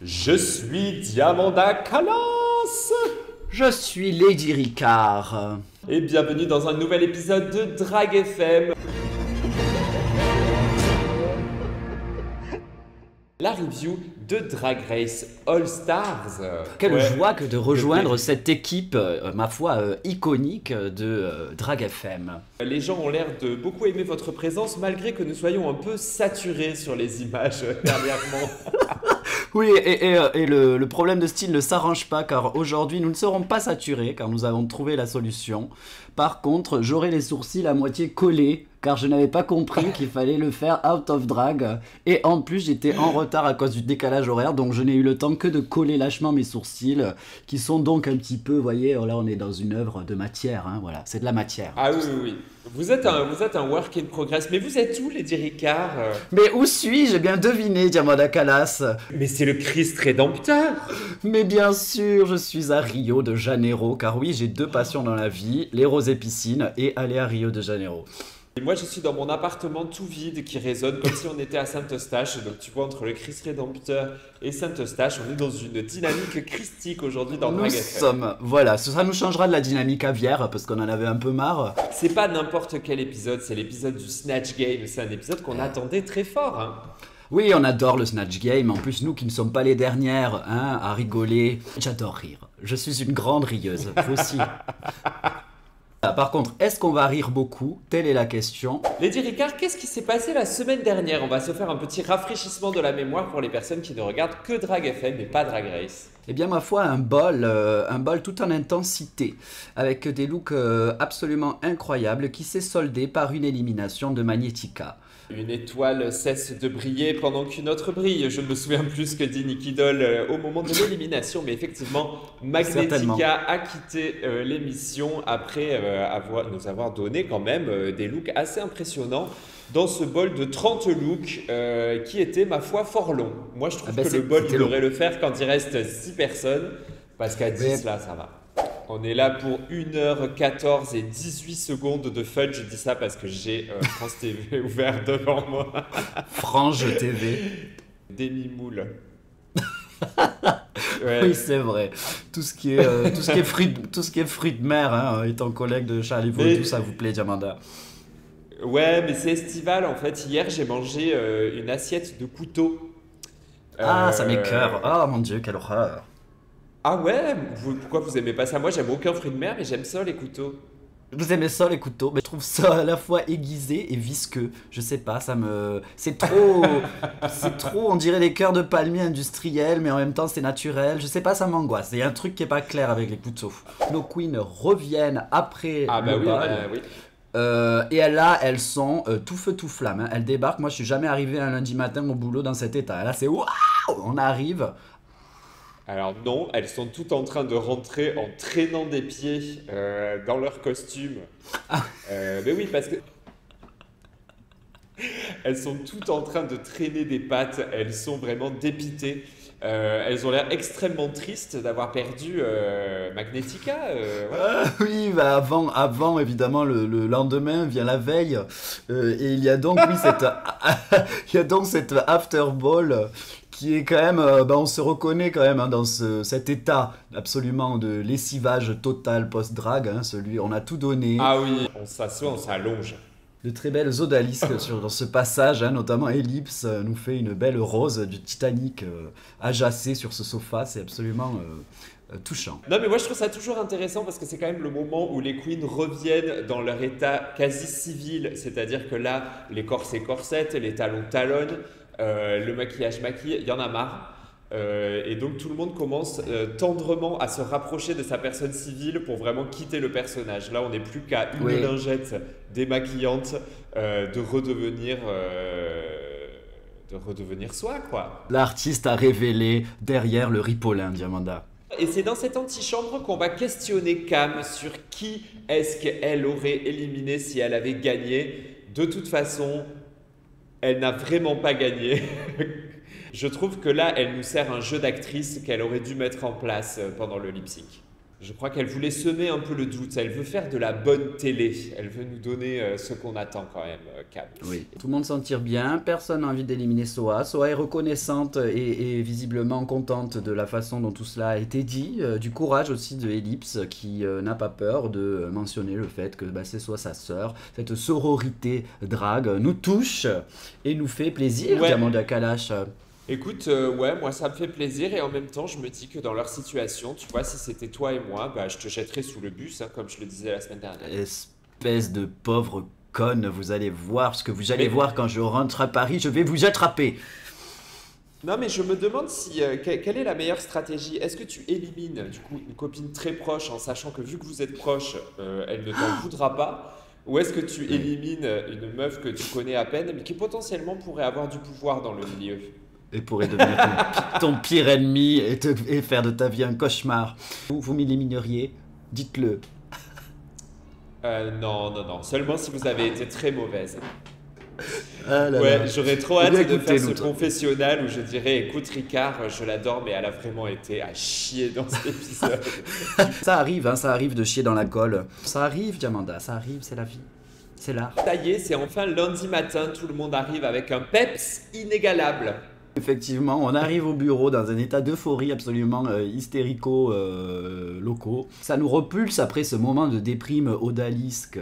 Je suis Diamanda Calas Je suis Lady Ricard. et bienvenue dans un nouvel épisode de Drag FM. La review de Drag Race All Stars. Quelle Ouais. joie que de rejoindre cette équipe, ma foi, iconique de Drag FM. Les gens ont l'air de beaucoup aimer votre présence malgré que nous soyons un peu saturés sur les images dernièrement. Oui, et le problème de style ne s'arrange pas car aujourd'hui nous ne serons pas saturés car nous avons trouvé la solution. Par contre, j'aurai les sourcils à moitié collés car je n'avais pas compris qu'il fallait le faire out of drag. Et en plus, j'étais en retard à cause du décalage horaire, donc je n'ai eu le temps que de coller lâchement mes sourcils qui sont donc un petit peu, vous voyez, là on est dans une œuvre de matière, hein, voilà, c'est de la matière. Ah oui, oui, oui. Vous êtes un work in progress. Mais vous êtes où, Lady Ricard? Mais où suis-je? J'ai bien deviné, Diamanda Calas. Mais c'est le Christ Rédempteur. Mais bien sûr, je suis à Rio de Janeiro, car oui, j'ai deux passions dans la vie, les roses et piscines et aller à Rio de Janeiro. Et moi, je suis dans mon appartement tout vide qui résonne comme si on était à Saint-Eustache. Donc, tu vois, entre le Christ Rédempteur et Saint-Eustache, on est dans une dynamique christique aujourd'hui dans Nous Drag FM. sommes, voilà, ça nous changera de la dynamique aviaire, parce qu'on en avait un peu marre. C'est pas n'importe quel épisode, c'est l'épisode du Snatch Game. C'est un épisode qu'on attendait très fort. Hein. Oui, on adore le Snatch Game, en plus nous qui ne sommes pas les dernières hein, à rigoler, j'adore rire. Je suis une grande rieuse, vous aussi. Par contre, est-ce qu'on va rire beaucoup? Telle est la question. Lady Ricard, qu'est-ce qui s'est passé la semaine dernière? On va se faire un petit rafraîchissement de la mémoire pour les personnes qui ne regardent que Drag FM et pas Drag Race. Eh bien, ma foi, un bol tout en intensité, avec des looks absolument incroyables qui s'est soldé par une élimination de Magnetica. Une étoile cesse de briller pendant qu'une autre brille. Je ne me souviens plus ce que dit Nicky Doll au moment de l'élimination, mais effectivement, Certainement. Magnetica a quitté l'émission après nous avoir donné quand même des looks assez impressionnants dans ce bol de 30 looks qui était, ma foi, fort long. Moi, je trouve Ah ben, que le bol, il c'était long. devrait le faire quand il reste 6 personnes, parce qu'à 10, Mais- là, ça va. On est là pour 1h14 et 18 secondes de fun. Je dis ça parce que j'ai France TV ouvert devant moi. Frange TV. Demi-moule. Ouais. Oui, c'est vrai. Tout ce qui est fruits de mer, hein, étant collègue de Charlie Vaud, Mais- tout ça vous plaît, Diamanda. Ouais, mais c'est estival en fait. Hier, j'ai mangé une assiette de couteau. Ah, ça Euh, m'écoeure. Oh mon Dieu, quelle horreur. Ah ouais? Pourquoi vous aimez pas ça? Moi, j'aime aucun fruit de mer, mais j'aime ça les couteaux. Vous aimez ça les couteaux, mais je trouve ça à la fois aiguisé et visqueux. Je sais pas, c'est trop, on dirait des cœurs de palmier industriels, mais en même temps c'est naturel. Je sais pas, ça m'angoisse. Il y a un truc qui est pas clair avec les couteaux. Nos queens reviennent après Ah bah le oui, bal. oui. Et là, elles sont tout feu tout flamme. Hein. Elles débarquent. Moi, je suis jamais arrivé un lundi matin au boulot dans cet état. Là, c'est waouh! On arrive. Alors non, elles sont toutes en train de rentrer en traînant des pieds dans leur costume. Mais oui, parce que elles sont toutes en train de traîner des pattes. Elles sont vraiment dépitées. Elles ont l'air extrêmement tristes d'avoir perdu Magnetica. Voilà. Oui, bah avant évidemment le lendemain vient la veille et il y a donc oui il y a donc cette after ball qui est quand même on se reconnaît quand même hein, dans cet état absolument de lessivage total post-drag hein, on a tout donné. Ah oui, on s'assoit, on s'allonge. De très belles odalisques dans ce passage, hein, notamment Ellipse nous fait une belle rose du Titanic ajacée sur ce sofa, c'est absolument touchant. Non mais moi je trouve ça toujours intéressant parce que c'est quand même le moment où les queens reviennent dans leur état quasi civil, c'est-à-dire que là les corsets corsettent, les talons talonnent, le maquillage maquille, il y en a marre. Et donc tout le monde commence tendrement à se rapprocher de sa personne civile pour vraiment quitter le personnage. Là on n'est plus qu'à une Oui. lingette démaquillante de redevenir soi quoi. L'artiste a révélé derrière le ripolin, Diamanda. Et c'est dans cette antichambre qu'on va questionner Cam sur qui est-ce qu'elle aurait éliminé si elle avait gagné. De toute façon, elle n'a vraiment pas gagné. Je trouve que là, elle nous sert un jeu d'actrice qu'elle aurait dû mettre en place pendant le lip sync. Je crois qu'elle voulait semer un peu le doute. Elle veut faire de la bonne télé. Elle veut nous donner ce qu'on attend quand même, Cam. Oui. Tout le monde s'en tire bien, personne n'a envie d'éliminer Soa. Soa est reconnaissante et visiblement contente de la façon dont tout cela a été dit, du courage aussi de Ellipse qui n'a pas peur de mentionner le fait que c'est soit sa sœur. Cette sororité drague nous touche et nous fait plaisir, Ouais. Diamanda Kalash. Écoute, ouais, moi ça me fait plaisir et en même temps je me dis que dans leur situation, tu vois, si c'était toi et moi, bah, je te jetterais sous le bus, hein, comme je le disais la semaine dernière. Espèce de pauvre conne, vous allez voir ce que vous allez Mais- voir quand je rentre à Paris, je vais vous attraper. Non mais je me demande si quelle est la meilleure stratégie. Est-ce que tu élimines du coup une copine très proche en sachant que vu que vous êtes proches, elle ne t'en voudra pas? Ou est-ce que tu élimines une meuf que tu connais à peine mais qui potentiellement pourrait avoir du pouvoir dans le milieu? Et pourrait devenir ton pire ennemi et faire de ta vie un cauchemar. Vous m'élimineriez, dites-le. Non, non, non. Seulement si vous avez été très mauvaise. Ah là Ouais, là. j'aurais trop Eh hâte bien, de écoutez, faire ce nous- confessionnal où je dirais, écoute Ricard, je l'adore, mais elle a vraiment été à chier dans cet épisode. Ça arrive, hein, ça arrive de chier dans la colle. Ça arrive, Diamanda, ça arrive, c'est la vie. C'est l'art. Ça y est, c'est enfin lundi matin, tout le monde arrive avec un peps inégalable. Effectivement, on arrive au bureau dans un état d'euphorie absolument hystérico-locaux. Ça nous repulse après ce moment de déprime odalisque,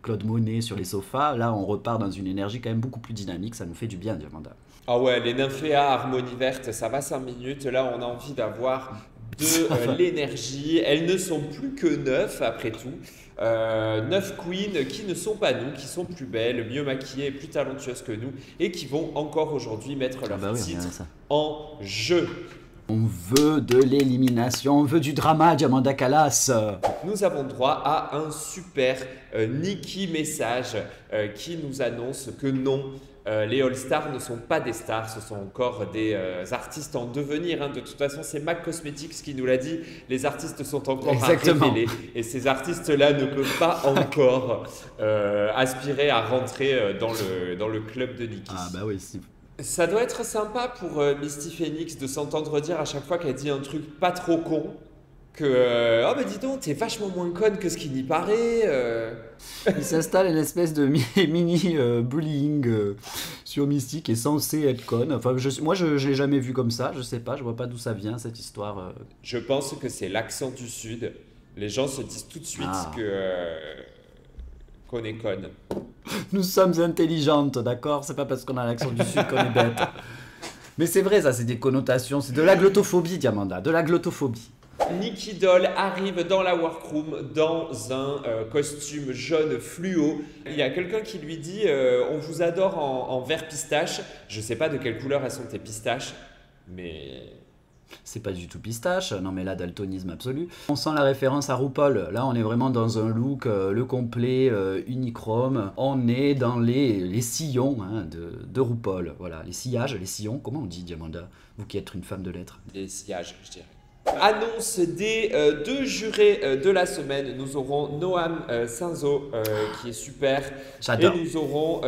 Claude Monet sur les sofas. Là, on repart dans une énergie quand même beaucoup plus dynamique. Ça nous fait du bien, Diamanda. Ah ouais, les nymphéas, harmonie verte, ça va 5 minutes. Là, on a envie d'avoir de l'énergie. Elles ne sont plus que 9 après tout. 9 queens qui ne sont pas nous, qui sont plus belles, mieux maquillées, et plus talentueuses que nous et qui vont encore aujourd'hui mettre leur oui, titre regardez ça. en jeu. On veut de l'élimination, on veut du drama, Diamanda Kalas. Nous avons droit à un super Nikki message qui nous annonce que non, les All-Stars ne sont pas des stars, ce sont encore des artistes en devenir. Hein. De toute façon, c'est MAC Cosmetics qui nous l'a dit, les artistes sont encore Exactement. à révéler et ces artistes-là ne peuvent pas encore aspirer à rentrer dans le club de Nikki. Ah bah oui, si. Ça doit être sympa pour Misty Phoenix de s'entendre dire à chaque fois qu'elle dit un truc pas trop con que oh bah dis donc t'es vachement moins conne que ce qui n'y paraît. Il s'installe une espèce de mini bullying sur Mystique qui est censé être conne. Enfin, moi, je l'ai jamais vu comme ça. Je sais pas, je vois pas d'où ça vient cette histoire. Je pense que c'est l'accent du sud. Les gens se disent tout de suite Ah. que qu'on est conne. Nous sommes intelligentes, d'accord? C'est pas parce qu'on a l'accent du sud qu'on est bête. Mais c'est vrai, ça, c'est des connotations. C'est de la glottophobie, Diamanda, de la glottophobie. Nikki Doll arrive dans la workroom dans un costume jaune fluo. Il y a quelqu'un qui lui dit on vous adore en vert pistache. Je sais pas de quelle couleur elles sont tes pistaches, mais C'est pas du tout pistache, non mais là, daltonisme absolu. On sent la référence à RuPaul. Là, on est vraiment dans un look, le complet, unichrome. On est dans les sillons hein, de RuPaul. Voilà, les sillages, les sillons. Comment on dit, Diamanda? Vous qui êtes une femme de lettres. des sillages, je dirais. Annonce des deux jurés de la semaine. Nous aurons Noam Sinzo qui est super. J'adore. Et nous aurons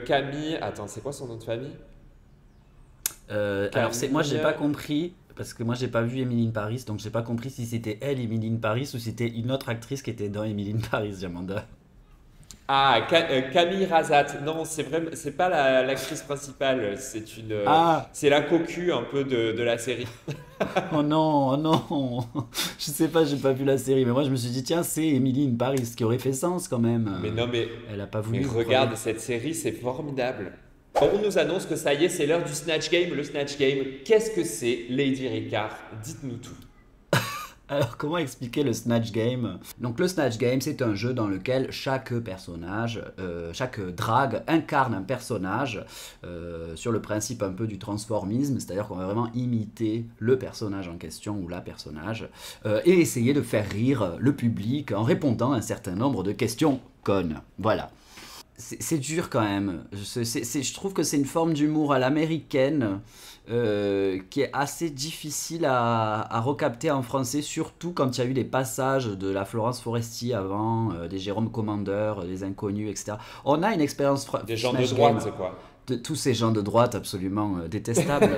Camille. Attends, c'est quoi son nom de famille? Alors, moi, j'ai pas compris. Parce que moi, j'ai pas vu Emily in Paris. Donc, j'ai pas compris si c'était elle, Emily in Paris, ou si c'était une autre actrice qui était dans Emily in Paris, Diamanda. Ah, Camille Razat. Non, c'est vraiment, c'est pas l'actrice principale. C'est une, Ah. c'est la cocu un peu de la série. Oh non, oh non. Je sais pas, j'ai pas vu la série. Mais moi, je me suis dit, tiens, c'est Emily in Paris, ce qui aurait fait sens quand même. Mais non, mais Elle a pas voulu. Mais vous regarde croyez cette série, c'est formidable. On nous annonce que ça y est, c'est l'heure du Snatch Game. Le Snatch Game, qu'est-ce que c'est, Lady Ricard? Dites-nous tout. Alors, comment expliquer le Snatch Game? Donc, le Snatch Game, c'est un jeu dans lequel chaque personnage, chaque drague incarne un personnage sur le principe un peu du transformisme, c'est-à-dire qu'on va vraiment imiter le personnage en question ou la personnage et essayer de faire rire le public en répondant à un certain nombre de questions connes. Voilà. C'est dur quand même. Je trouve que c'est une forme d'humour à l'américaine qui est assez difficile à recapter en français, surtout quand il y a eu les passages de la Florence Foresti avant, des Jérôme Commander, des Inconnus, etc. On a une expérience Des gens de Snatch droite, Game. quoi. tous ces gens de droite absolument détestables,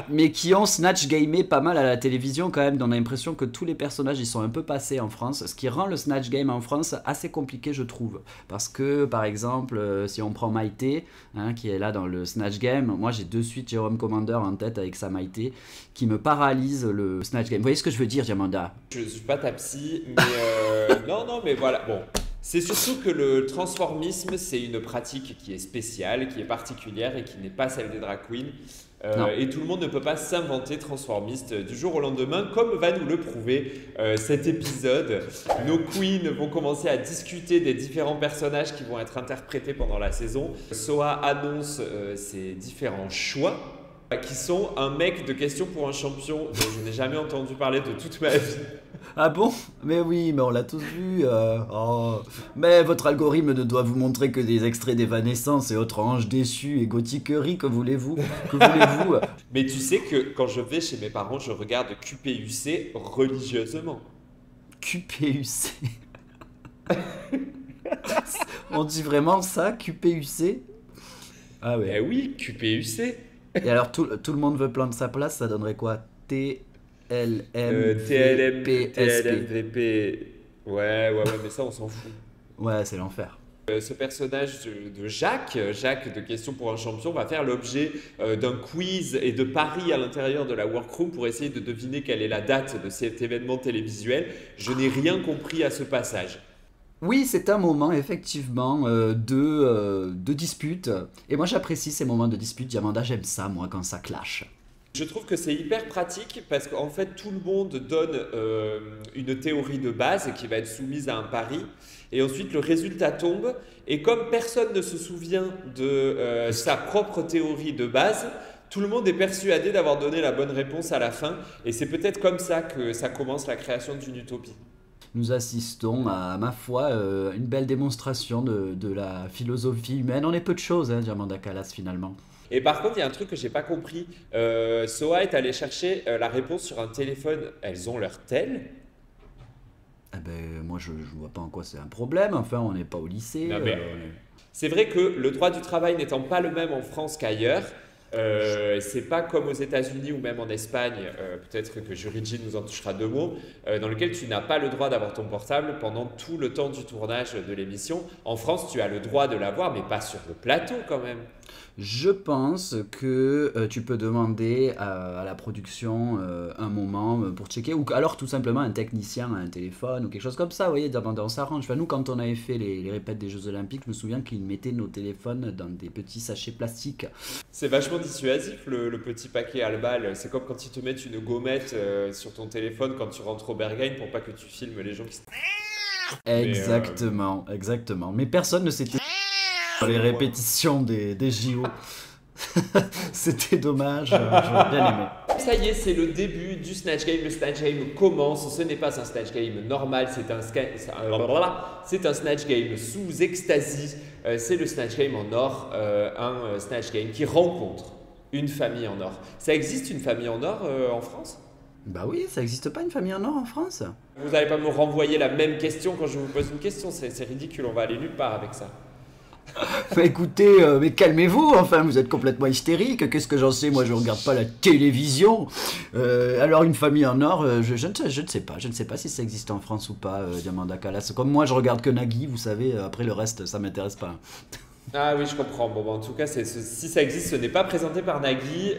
mais qui ont snatch gamé pas mal à la télévision quand même. On a l'impression que tous les personnages ils sont un peu passés en France, ce qui rend le snatch game en France assez compliqué je trouve. Parce que par exemple, si on prend Maïté, hein, qui est là dans le snatch game, moi j'ai de suite Jérôme Commander en tête avec sa Maïté, qui me paralyse le snatch game. Vous voyez ce que je veux dire, Diamanda? Je suis pas ta psy, mais non, mais voilà, bon. C'est surtout que le transformisme, c'est une pratique qui est spéciale, qui est particulière et qui n'est pas celle des drag queens. Et tout le monde ne peut pas s'inventer transformiste du jour au lendemain, comme va nous le prouver cet épisode. Nos queens vont commencer à discuter des différents personnages qui vont être interprétés pendant la saison. Soa annonce ses différents choix, qui sont un mec de questions pour un champion dont je n'ai jamais entendu parler de toute ma vie. Ah bon? Mais oui, mais on l'a tous vu. Oh. Mais votre algorithme ne doit vous montrer que des extraits d'Evanescence et autres anges déçus et gothiqueries, que voulez-vous? Mais tu sais que quand je vais chez mes parents, je regarde QPUC religieusement. QPUC? On dit vraiment ça, QPUC? Ah ouais. Eh oui, QPUC. Et alors tout le monde veut prendre sa place, ça donnerait quoi? TLMVP. Ouais, mais ça on s'en fout. Ouais, c'est l'enfer. Ce personnage de Jacques de Question pour un champion, va faire l'objet d'un quiz et de paris à l'intérieur de la workroom pour essayer de deviner quelle est la date de cet événement télévisuel. Je n'ai rien compris à ce passage. Oui, c'est un moment effectivement de dispute. Et moi j'apprécie ces moments de dispute, Diamanda, j'aime ça moi quand ça clash. Je trouve que c'est hyper pratique parce qu'en fait tout le monde donne une théorie de base qui va être soumise à un pari et ensuite le résultat tombe et comme personne ne se souvient de sa propre théorie de base, tout le monde est persuadé d'avoir donné la bonne réponse à la fin et c'est peut-être comme ça que ça commence la création d'une utopie. Nous assistons à, ma foi, une belle démonstration de la philosophie humaine. On est peu de choses, hein, Diamanda Calas, finalement. Et par contre, il y a un truc que j'ai pas compris. Soa est allé chercher la réponse sur un téléphone. Elles ont leur tel. Eh ben, moi, je vois pas en quoi c'est un problème. Enfin, on n'est pas au lycée. Non, mais, c'est vrai que le droit du travail n'étant pas le même en France qu'ailleurs, c'est pas comme aux États-Unis ou même en Espagne, peut-être que Juridji nous en touchera deux mots, dans lequel tu n'as pas le droit d'avoir ton portable pendant tout le temps du tournage de l'émission. En France, tu as le droit de l'avoir, mais pas sur le plateau quand même. Je pense que tu peux demander à la production un moment pour checker, ou alors tout simplement un technicien à un téléphone ou quelque chose comme ça, vous voyez, on s'arrange. Enfin, nous, quand on avait fait les répètes des Jeux Olympiques, je me souviens qu'ils mettaient nos téléphones dans des petits sachets plastiques. C'est vachement dissuasif le petit paquet Albal. C'est comme quand ils te mettent une gommette sur ton téléphone quand tu rentres au Berghain pour pas que tu filmes les gens qui se... Exactement. Mais personne ne s'était... les répétitions des JO. C'était dommage, j'aurais bien aimé. Ça y est, c'est le début du Snatch Game. Le Snatch Game commence. Ce n'est pas un Snatch Game normal, c'est un Snatch Game sous ecstasy. C'est le Snatch Game en or, un Snatch Game qui rencontre une famille en or. Ça existe une famille en or en France ? Bah oui, ça n'existe pas une famille en or en France. Vous n'allez pas me renvoyer la même question quand je vous pose une question, c'est ridicule, on va aller nulle part avec ça. Mais écoutez, mais calmez-vous, enfin, vous êtes complètement hystérique, qu'est-ce que j'en sais, moi je regarde pas la télévision. Alors une famille en or, je ne sais pas si ça existe en France ou pas, Diamanda Calas. Comme moi je regarde que Nagui, vous savez, après le reste ça m'intéresse pas. Ah oui, je comprends. Bon, en tout cas, si ça existe, ce n'est pas présenté par Nagui.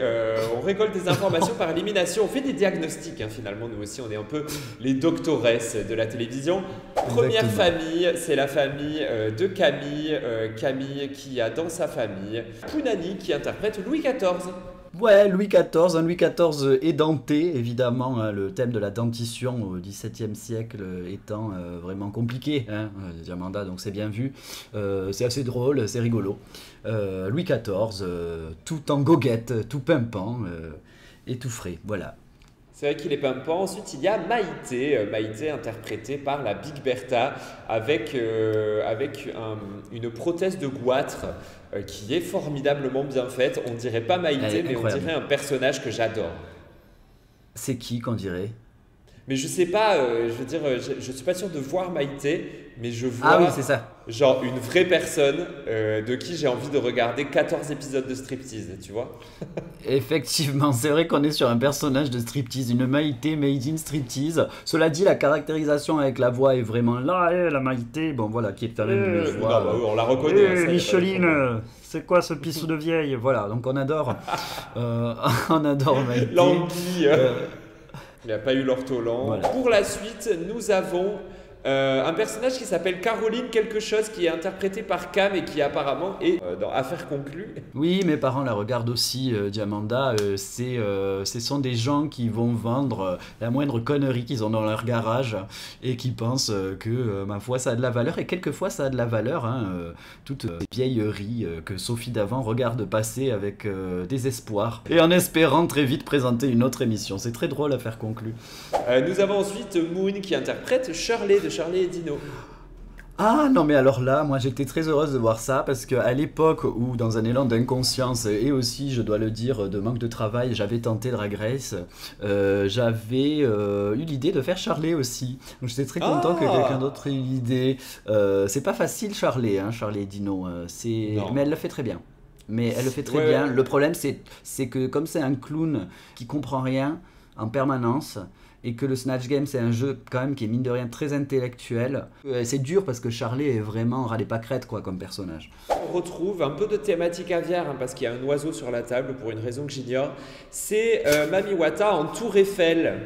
On récolte des informations par élimination. On fait des diagnostics, hein, finalement. Nous aussi, on est un peu les doctoresses de la télévision. Première famille, c'est la famille de Camille. Camille qui a dans sa famille Pounani qui interprète Louis XIV. Ouais, Louis XIV, un Louis XIV édenté, évidemment, hein, le thème de la dentition au XVIIe siècle étant vraiment compliqué, hein, Diamanda, donc c'est bien vu, c'est assez drôle, c'est rigolo. Louis XIV, tout en goguette, tout pimpant et tout frais, voilà. C'est vrai qu'il est pimpant. Ensuite, il y a Maïté, Maïté interprétée par la Big Bertha avec une prothèse de goitre qui est formidablement bien faite. On dirait pas Maïté, mais on dirait un personnage que j'adore. C'est qui qu'on dirait ? Mais je sais pas, je veux dire, je suis pas sûr de voir Maïté, mais je Ah oui, vois c'est ça. genre une vraie personne de qui j'ai envie de regarder 14 épisodes de striptease, tu vois. Effectivement, c'est vrai qu'on est sur un personnage de striptease, une Maïté made in striptease. Cela dit, la caractérisation avec la voix est vraiment là, la Maïté, bon voilà, qui est quand même une Non, voix. bah, oui, on la reconnaît. Hein, ça, y a pas de Micheline, problème. c'est quoi ce pissou de vieille? Voilà, donc on adore. On adore Maïté. L'anguille. Euh, Il n'a pas eu l'ortolan. voilà. Pour la suite, nous avons un personnage qui s'appelle Caroline quelque chose qui est interprété par Cam et qui apparemment est dans Affaires conclues. Oui, mes parents la regardent aussi, Diamanda. Ce sont des gens qui vont vendre la moindre connerie qu'ils ont dans leur garage et qui pensent que, ma foi, ça a de la valeur. Et quelquefois, ça a de la valeur. Hein, toutes les vieilleries que Sophie Davant regarde passer avec désespoir et en espérant très vite présenter une autre émission. C'est très drôle à faire conclure. Nous avons ensuite Moon qui interprète Shirley de Charlie et Dino. Ah non mais alors là, moi j'étais très heureuse de voir ça parce qu'à l'époque où dans un élan d'inconscience et aussi je dois le dire de manque de travail j'avais tenté Drag Race, j'avais eu l'idée de faire Charlie aussi. Donc j'étais très content que quelqu'un d'autre ait eu l'idée. C'est pas facile Charlie, hein, Charlie et Dino, mais elle le fait très bien. Mais elle le fait très bien. Le problème c'est que comme c'est un clown qui comprend rien en permanence, et que le Snatch Game c'est un jeu quand même qui est mine de rien très intellectuel. C'est dur parce que Charlie est vraiment râle et pas crête quoi comme personnage. On retrouve un peu de thématique aviaire hein, parce qu'il y a un oiseau sur la table pour une raison que j'ignore. C'est Mami Wata en Tour Eiffel.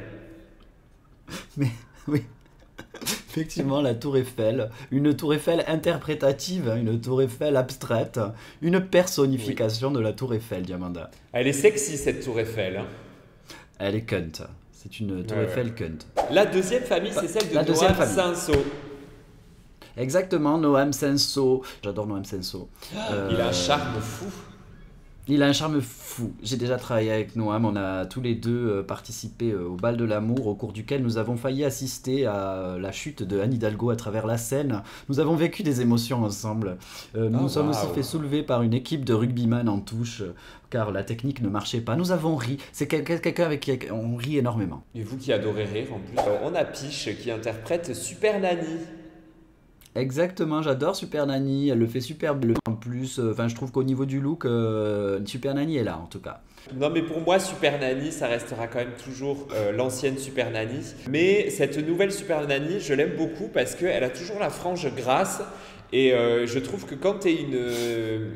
Mais oui. Effectivement, la Tour Eiffel, une Tour Eiffel interprétative, une Tour Eiffel abstraite, une personnification de la Tour Eiffel, Diamanda. Elle est sexy cette Tour Eiffel. Hein. Elle est cunt. C'est une Tour Eiffel cunt. La deuxième famille, c'est celle de Noam Senso. Exactement, Noam Senso. J'adore Noam Senso. Il a un charme fou. Il a un charme fou. J'ai déjà travaillé avec Noam, on a tous les deux participé au bal de l'amour au cours duquel nous avons failli assister à la chute de Anne Hidalgo à travers la Seine. Nous avons vécu des émotions ensemble. Nous sommes aussi fait soulever par une équipe de rugbyman en touche car la technique ne marchait pas. Nous avons ri. C'est quelqu'un avec qui on rit énormément. Et vous qui adorez rire en plus. On a Piche qui interprète Super Nanny. Exactement, j'adore Super Nanny, elle le fait super bien en plus, je trouve qu'au niveau du look, Super Nanny est là en tout cas. Non mais pour moi Super Nanny ça restera quand même toujours l'ancienne Super Nanny. Mais cette nouvelle Super Nanny je l'aime beaucoup parce qu'elle a toujours la frange grasse. Et je trouve que quand tu es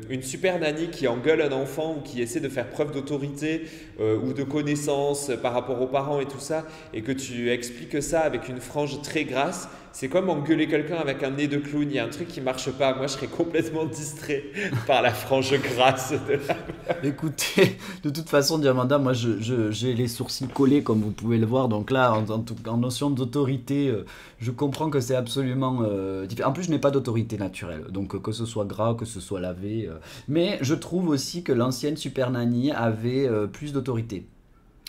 une super nanny qui engueule un enfant ou qui essaie de faire preuve d'autorité ou de connaissance par rapport aux parents et tout ça, et que tu expliques ça avec une frange très grasse, c'est comme engueuler quelqu'un avec un nez de clown. Il y a un truc qui marche pas. Moi, je serais complètement distrait par la frange grasse de la... Écoutez, de toute façon, Diamanda, moi, j'ai les sourcils collés, comme vous pouvez le voir. Donc là, en notion d'autorité, je comprends que c'est absolument différent. En plus, je n'ai pas d'autorité naturelle. Donc, que ce soit gras, que ce soit lavé. Mais je trouve aussi que l'ancienne Super Nanny avait plus d'autorité.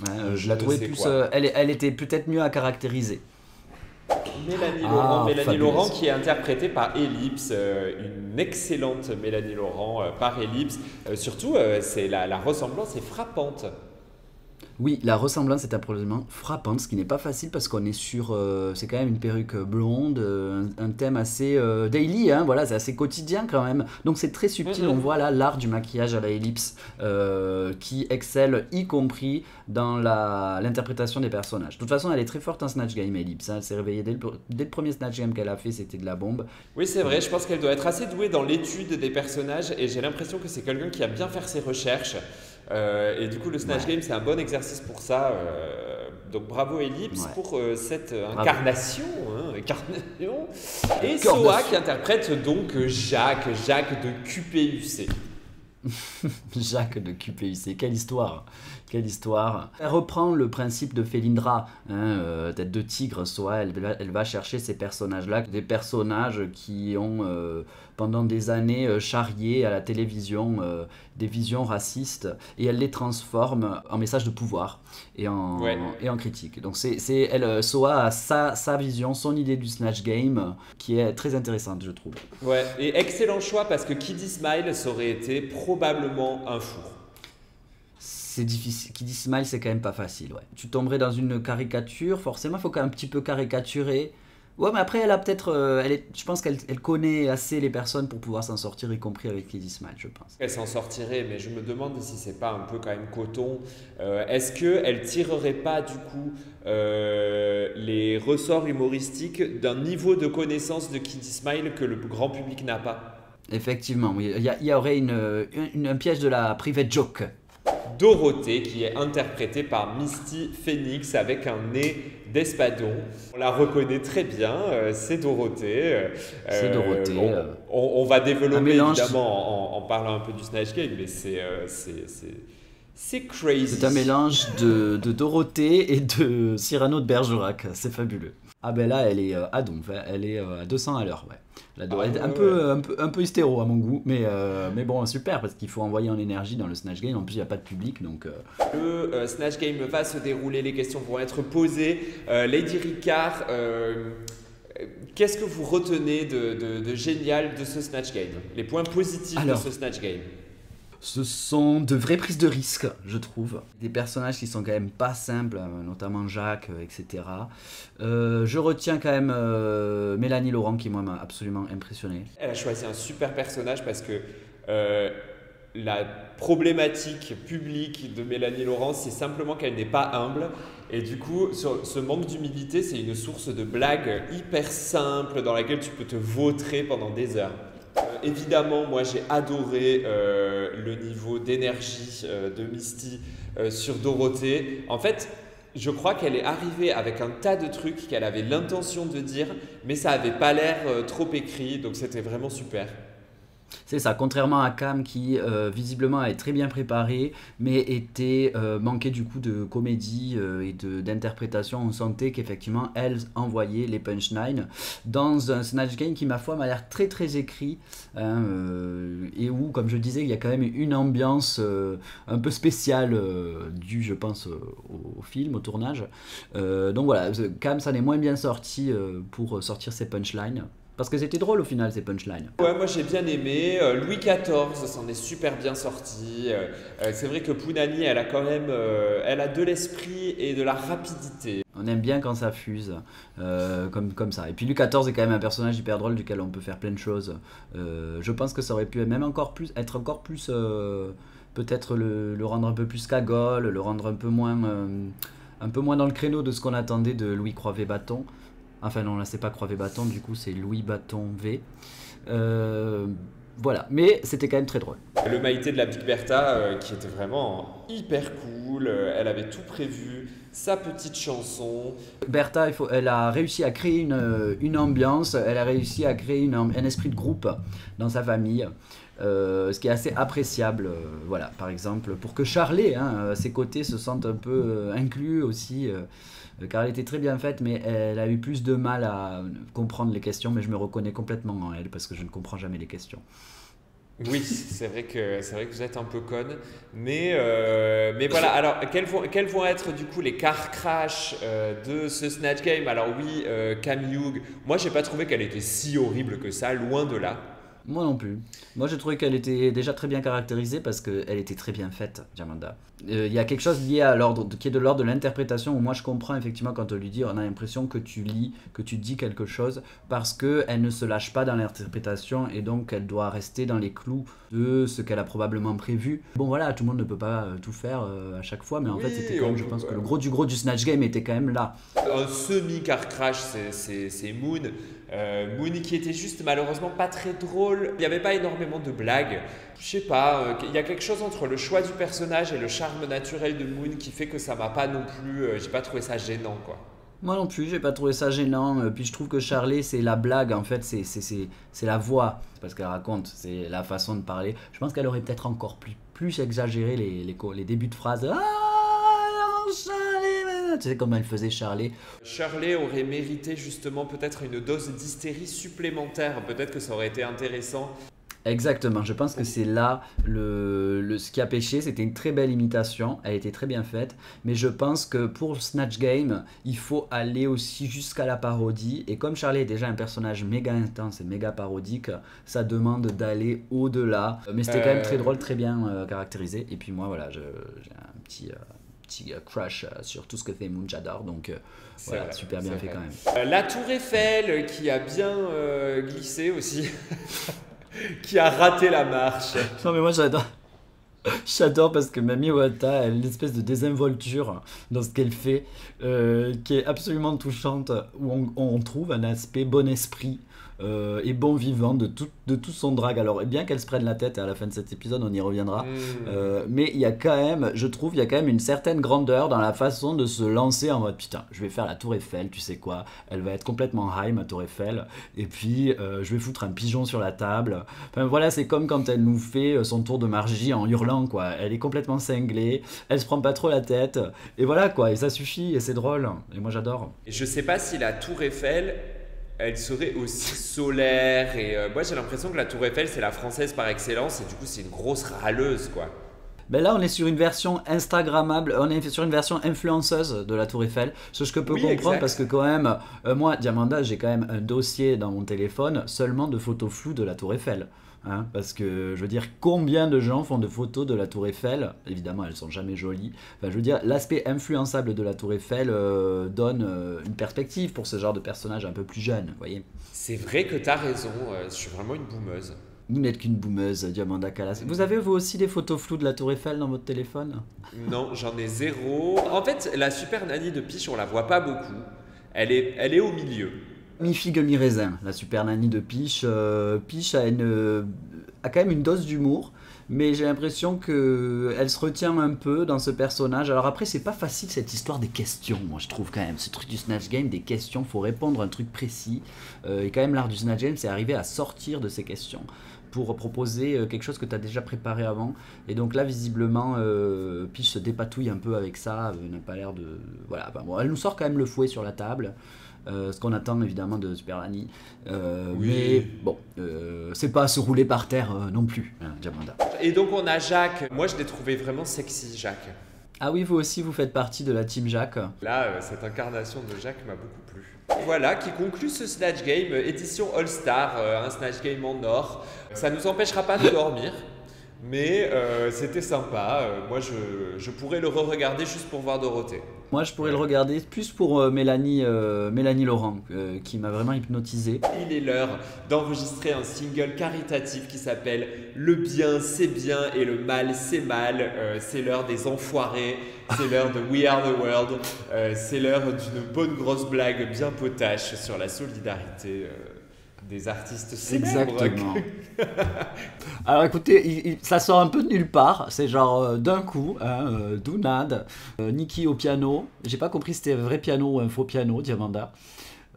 Hein, je la trouvais plus... elle était peut-être mieux à caractériser. Mélanie Laurent qui est interprétée par Ellipse, une excellente Mélanie Laurent par Ellipse. Surtout, la ressemblance est frappante. Oui, la ressemblance est absolument frappante, ce qui n'est pas facile parce qu'on est sur, c'est quand même une perruque blonde, un thème assez daily, hein, voilà, c'est assez quotidien quand même. Donc c'est très subtil, on voit là l'art du maquillage à la Ellipse qui excelle y compris dans l'interprétation des personnages. De toute façon, elle est très forte en Snatch Game, Ellipse, hein, elle s'est réveillée dès le premier Snatch Game qu'elle a fait, c'était de la bombe. Oui, c'est vrai, je pense qu'elle doit être assez douée dans l'étude des personnages et j'ai l'impression que c'est quelqu'un qui a bien fait ses recherches. Et du coup, le Snatch Game, c'est un bon exercice pour ça. Donc, bravo Ellipse pour cette incarnation. Et Soa qui interprète donc Jacques de QPUC. Jacques de QPUC, quelle histoire! Quelle histoire! Elle reprend le principe de Felindra, hein, tête de tigre, soit elle va chercher ces personnages-là, des personnages qui ont pendant des années charrié à la télévision des visions racistes et elle les transforme en messages de pouvoir et en critique. Donc Soa a sa vision, son idée du Snatch Game qui est très intéressante, je trouve. Ouais, et excellent choix parce que Kiddy Smile ça aurait été probablement un four. c'est difficile. Qui dit smile, c'est quand même pas facile, ouais. Tu tomberais dans une caricature, forcément, il faut quand même un petit peu caricaturer. Ouais, mais après, elle a peut-être. Je pense qu'elle connaît assez les personnes pour pouvoir s'en sortir, y compris avec Lady Smile, je pense. Elle s'en sortirait, mais je me demande si c'est pas un peu quand même coton. Est-ce qu'elle tirerait pas du coup les ressorts humoristiques d'un niveau de connaissance de Kiddy Smile que le grand public n'a pas? Effectivement, oui. Il y aurait un piège de la private joke. Dorothée, qui est interprétée par Misty Phoenix avec un nez d'espadon. On la reconnaît très bien, c'est Dorothée. C'est Dorothée. On va développer mélange... évidemment en parlant un peu du Snatch Game, mais c'est crazy. C'est un mélange de Dorothée et de Cyrano de Bergerac, c'est fabuleux. Ah ben là, elle est à donf, elle est à 200 à l'heure, ouais. Elle est un peu hystéro à mon goût, mais bon, super, parce qu'il faut envoyer en énergie dans le Snatch Game. En plus, il n'y a pas de public, donc... Le Snatch Game va se dérouler, les questions vont être posées. Lady Ricard, qu'est-ce que vous retenez de génial de ce Snatch Game? Les points positifs de ce Snatch Game? Ce sont de vraies prises de risques, je trouve. Des personnages qui sont quand même pas simples, notamment Jacques, etc. Je retiens quand même Mélanie Laurent qui, moi, m'a absolument impressionné. Elle a choisi un super personnage parce que la problématique publique de Mélanie Laurent, c'est simplement qu'elle n'est pas humble. Et du coup, ce manque d'humilité, c'est une source de blagues hyper simple dans laquelle tu peux te vautrer pendant des heures. Évidemment, moi j'ai adoré le niveau d'énergie de Misty sur Dorothée. En fait, je crois qu'elle est arrivée avec un tas de trucs qu'elle avait l'intention de dire, mais ça n'avait pas l'air trop écrit, donc c'était vraiment super. C'est ça, contrairement à Cam qui visiblement est très bien préparé, mais manquait du coup de comédie et d'interprétation. On sentait qu'effectivement elle envoyait les punchlines dans un Snatch Game qui, ma foi, m'a l'air très très écrit, et où, comme je disais, il y a quand même une ambiance un peu spéciale due, je pense, au film, au tournage. Donc voilà, Cam ça n'est moins bien sorti pour sortir ses punchlines. Parce que c'était drôle au final, ces punchlines. Ouais, moi j'ai bien aimé. Louis XIV s'en est super bien sorti. C'est vrai que Pounani, elle a quand même elle a de l'esprit et de la rapidité. On aime bien quand ça fuse, comme ça. Et puis Louis XIV est quand même un personnage hyper drôle duquel on peut faire plein de choses. Je pense que ça aurait pu même être encore plus peut-être le rendre un peu plus cagole, le rendre un peu moins dans le créneau de ce qu'on attendait de Louis Croivet-Bâton. Enfin non, là c'est pas Croivet-Bâton, du coup c'est Louis Bâton V. Voilà, mais c'était quand même très drôle. Le Maïté de la Big Bertha qui était vraiment hyper cool, elle avait tout prévu, sa petite chanson. Bertha, elle a réussi à créer une ambiance, elle a réussi à créer un esprit de groupe dans sa famille. Ce qui est assez appréciable, voilà, par exemple, pour que Charlet, à ses côtés, se sente un peu inclus aussi, car elle était très bien faite, mais elle a eu plus de mal à comprendre les questions, mais je me reconnais complètement en elle, parce que je ne comprends jamais les questions. Oui, c'est vrai que vous êtes un peu conne, mais voilà. Alors, quels vont être du coup les car crash de ce Snatch Game? Alors oui, Camille Hughes, moi j'ai pas trouvé qu'elle était si horrible que ça, loin de là. Moi non plus. Moi j'ai trouvé qu'elle était déjà très bien caractérisée parce qu'elle était très bien faite, Diamanda. Il y a quelque chose lié à qui est de l'ordre de l'interprétation où moi je comprends effectivement quand on lui dit, on a l'impression que tu lis, que tu dis quelque chose parce qu'elle ne se lâche pas dans l'interprétation et donc elle doit rester dans les clous de ce qu'elle a probablement prévu. Bon voilà, tout le monde ne peut pas tout faire à chaque fois, mais en fait c'était quand même, je pense que le gros du Snatch Game était quand même là. Un semi-car crash, c'est Moon. Moon qui était juste malheureusement pas très drôle. Il n'y avait pas énormément de blagues. Je sais pas, il y a quelque chose entre le choix du personnage et le charme naturel de Moon qui fait que ça m'a pas non plus, j'ai pas trouvé ça gênant quoi. Moi non plus, j'ai pas trouvé ça gênant. Puis je trouve que Charlet, c'est la blague en fait, c'est la voix, parce qu'elle raconte, c'est la façon de parler. Je pense qu'elle aurait peut-être encore plus exagéré les débuts de phrases. Ah non, Charlet, tu sais comment elle faisait Charlet. Charlet aurait mérité justement peut-être une dose d'hystérie supplémentaire. Peut-être que ça aurait été intéressant. Exactement, je pense que c'est là ce qui a pêché. C'était une très belle imitation, elle était très bien faite, mais je pense que pour Snatch Game, il faut aller aussi jusqu'à la parodie. Et comme Charlie est déjà un personnage méga intense et méga parodique, ça demande d'aller au-delà. Mais c'était quand même très drôle, très bien caractérisé. Et puis moi, voilà, j'ai un petit crush sur tout ce que fait Moon, j'adore. Donc voilà, vrai, super bien fait vrai. quand même. La Tour Eiffel qui a bien glissé aussi, qui a raté la marche. Non mais moi j'adore. J'adore parce que Mami Wata a une espèce de désinvolture dans ce qu'elle fait qui est absolument touchante, où on trouve un aspect bon esprit et bon vivant de tout son drag. Alors, bien qu'elle se prenne la tête, et à la fin de cet épisode, on y reviendra, mais il y a quand même, je trouve, il y a quand même une certaine grandeur dans la façon de se lancer en mode putain, je vais faire la Tour Eiffel, tu sais quoi, elle va être complètement high, ma Tour Eiffel, et puis je vais foutre un pigeon sur la table. Enfin voilà, c'est comme quand elle nous fait son tour de magie en hurlant, quoi. Elle est complètement cinglée, elle se prend pas trop la tête, et voilà, quoi, et ça suffit, et c'est drôle, et moi j'adore. Et je sais pas si la Tour Eiffel, elle serait aussi solaire. Et moi, j'ai l'impression que la Tour Eiffel, c'est la française par excellence. Et du coup, c'est une grosse râleuse, quoi. Ben là, on est sur une version Instagrammable, on est sur une version influenceuse de la Tour Eiffel. Ce que je peux comprendre exact. parce que quand même, moi, Diamanda, j'ai quand même un dossier dans mon téléphone seulement de photos floues de la Tour Eiffel. Hein, parce que je veux dire, combien de gens font de photos de la Tour Eiffel? Évidemment, elles sont jamais jolies. Enfin, je veux dire, l'aspect influençable de la Tour Eiffel donne une perspective pour ce genre de personnage un peu plus jeune, vous voyez. C'est vrai que t'as raison. Je suis vraiment une boumeuse. Vous n'êtes qu'une boumeuse, Diamanda Calas. Vous avez vous aussi des photos floues de la Tour Eiffel dans votre téléphone? Non, j'en ai zéro. En fait, la super nanny de Piche, on la voit pas beaucoup. Elle est au milieu. Mi-figue, mi-raisin, la super nanny de Piche. Piche a quand même une dose d'humour, mais j'ai l'impression qu'elle se retient un peu dans ce personnage. Alors après, c'est pas facile cette histoire des questions, moi je trouve quand même. Ce truc du Snatch Game, des questions, faut répondre à un truc précis. Et quand même, l'art du Snatch Game, c'est arriver à sortir de ces questions pour proposer quelque chose que tu as déjà préparé avant. Et donc là, visiblement, Piche se dépatouille un peu avec ça, n'a pas l'air de... Voilà, ben bon, elle nous sort quand même le fouet sur la table. Ce qu'on attend évidemment de Super Nanny. Oui. Mais bon, c'est pas à se rouler par terre non plus, hein, Diamanda. Et donc, on a Jacques. Moi, je l'ai trouvé vraiment sexy, Jacques. Ah oui, vous aussi, vous faites partie de la team Jacques. Là, cette incarnation de Jacques m'a beaucoup plu. Voilà, qui conclut ce Snatch Game, édition All-Star, un Snatch Game en or. Ça ne nous empêchera pas de dormir, mais c'était sympa. Moi, je pourrais le re-regarder juste pour voir Dorothée. Moi, je pourrais le regarder plus pour Mélanie Laurent, qui m'a vraiment hypnotisé. Il est l'heure d'enregistrer un single caritatif qui s'appelle Le bien c'est bien et le mal c'est mal. C'est l'heure des enfoirés, c'est l'heure de We Are the World, c'est l'heure d'une bonne grosse blague bien potache sur la solidarité des artistes célèbres. Exactement. Alors écoutez, ça sort un peu de nulle part, c'est genre d'un coup, hein, Dounad, Nikki au piano, j'ai pas compris si c'était un vrai piano ou un faux piano, Diamanda,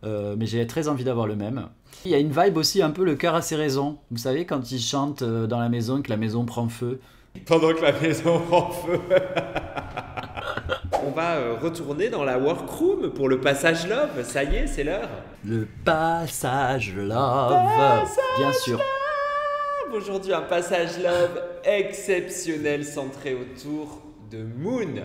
mais j'ai très envie d'avoir le même. Il y a une vibe aussi un peu le cœur a ses raisons, vous savez quand ils chantent dans la maison et que la maison prend feu. Pendant que la maison prend feu. On va retourner dans la workroom pour le passage love, ça y est, c'est l'heure. Le passage love, bien sûr. Aujourd'hui, un passage love exceptionnel centré autour de Moon.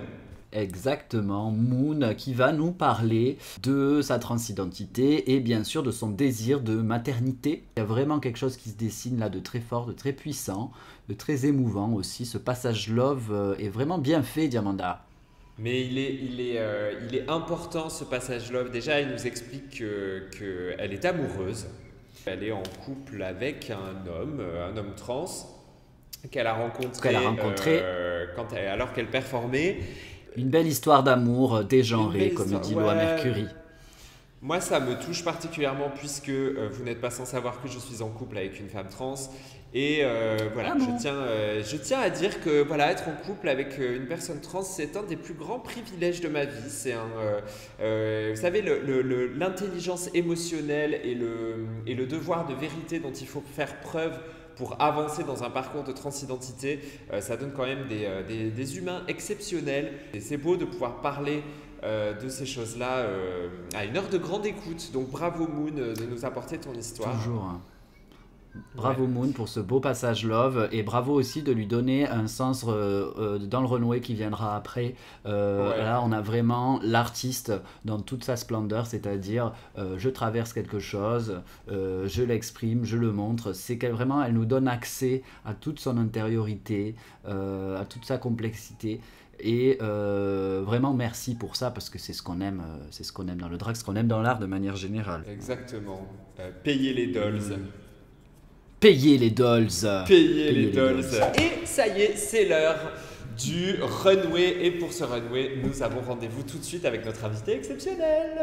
Exactement, Moon qui va nous parler de sa transidentité et bien sûr de son désir de maternité. Il y a vraiment quelque chose qui se dessine là de très fort, de très puissant, de très émouvant aussi. Ce passage love est vraiment bien fait, Diamanda. Mais il est important ce passage love. Déjà, il nous explique qu'elle est amoureuse. Elle est en couple avec un homme trans qu'elle a rencontré, alors qu'elle performait. Une belle histoire d'amour dégenrée, comme dit Loa Mercury. Moi, ça me touche particulièrement puisque vous n'êtes pas sans savoir que je suis en couple avec une femme trans. Et voilà, je tiens à dire que voilà, être en couple avec une personne trans, c'est un des plus grands privilèges de ma vie. C'est vous savez, l'intelligence émotionnelle et le devoir de vérité dont il faut faire preuve pour avancer dans un parcours de transidentité, ça donne quand même des humains exceptionnels. Et c'est beau de pouvoir parler de ces choses-là à une heure de grande écoute. Donc bravo Moon de nous apporter ton histoire. Toujours. Ouais, Bravo Moon pour ce beau passage love et bravo aussi de lui donner un sens dans le runway qui viendra après. ouais. Là, on a vraiment l'artiste dans toute sa splendeur, c'est-à-dire je traverse quelque chose, je l'exprime, je le montre. C'est qu'elle vraiment, elle nous donne accès à toute son intériorité, à toute sa complexité. Et vraiment merci pour ça parce que c'est ce qu'on aime dans le drag, ce qu'on aime dans l'art de manière générale. Exactement. Payer les dolls. Payer les dolls. Payer les Payer les dolls. dolls. Et ça y est, c'est l'heure du runway. Et pour ce runway, nous avons rendez-vous tout de suite avec notre invité exceptionnel.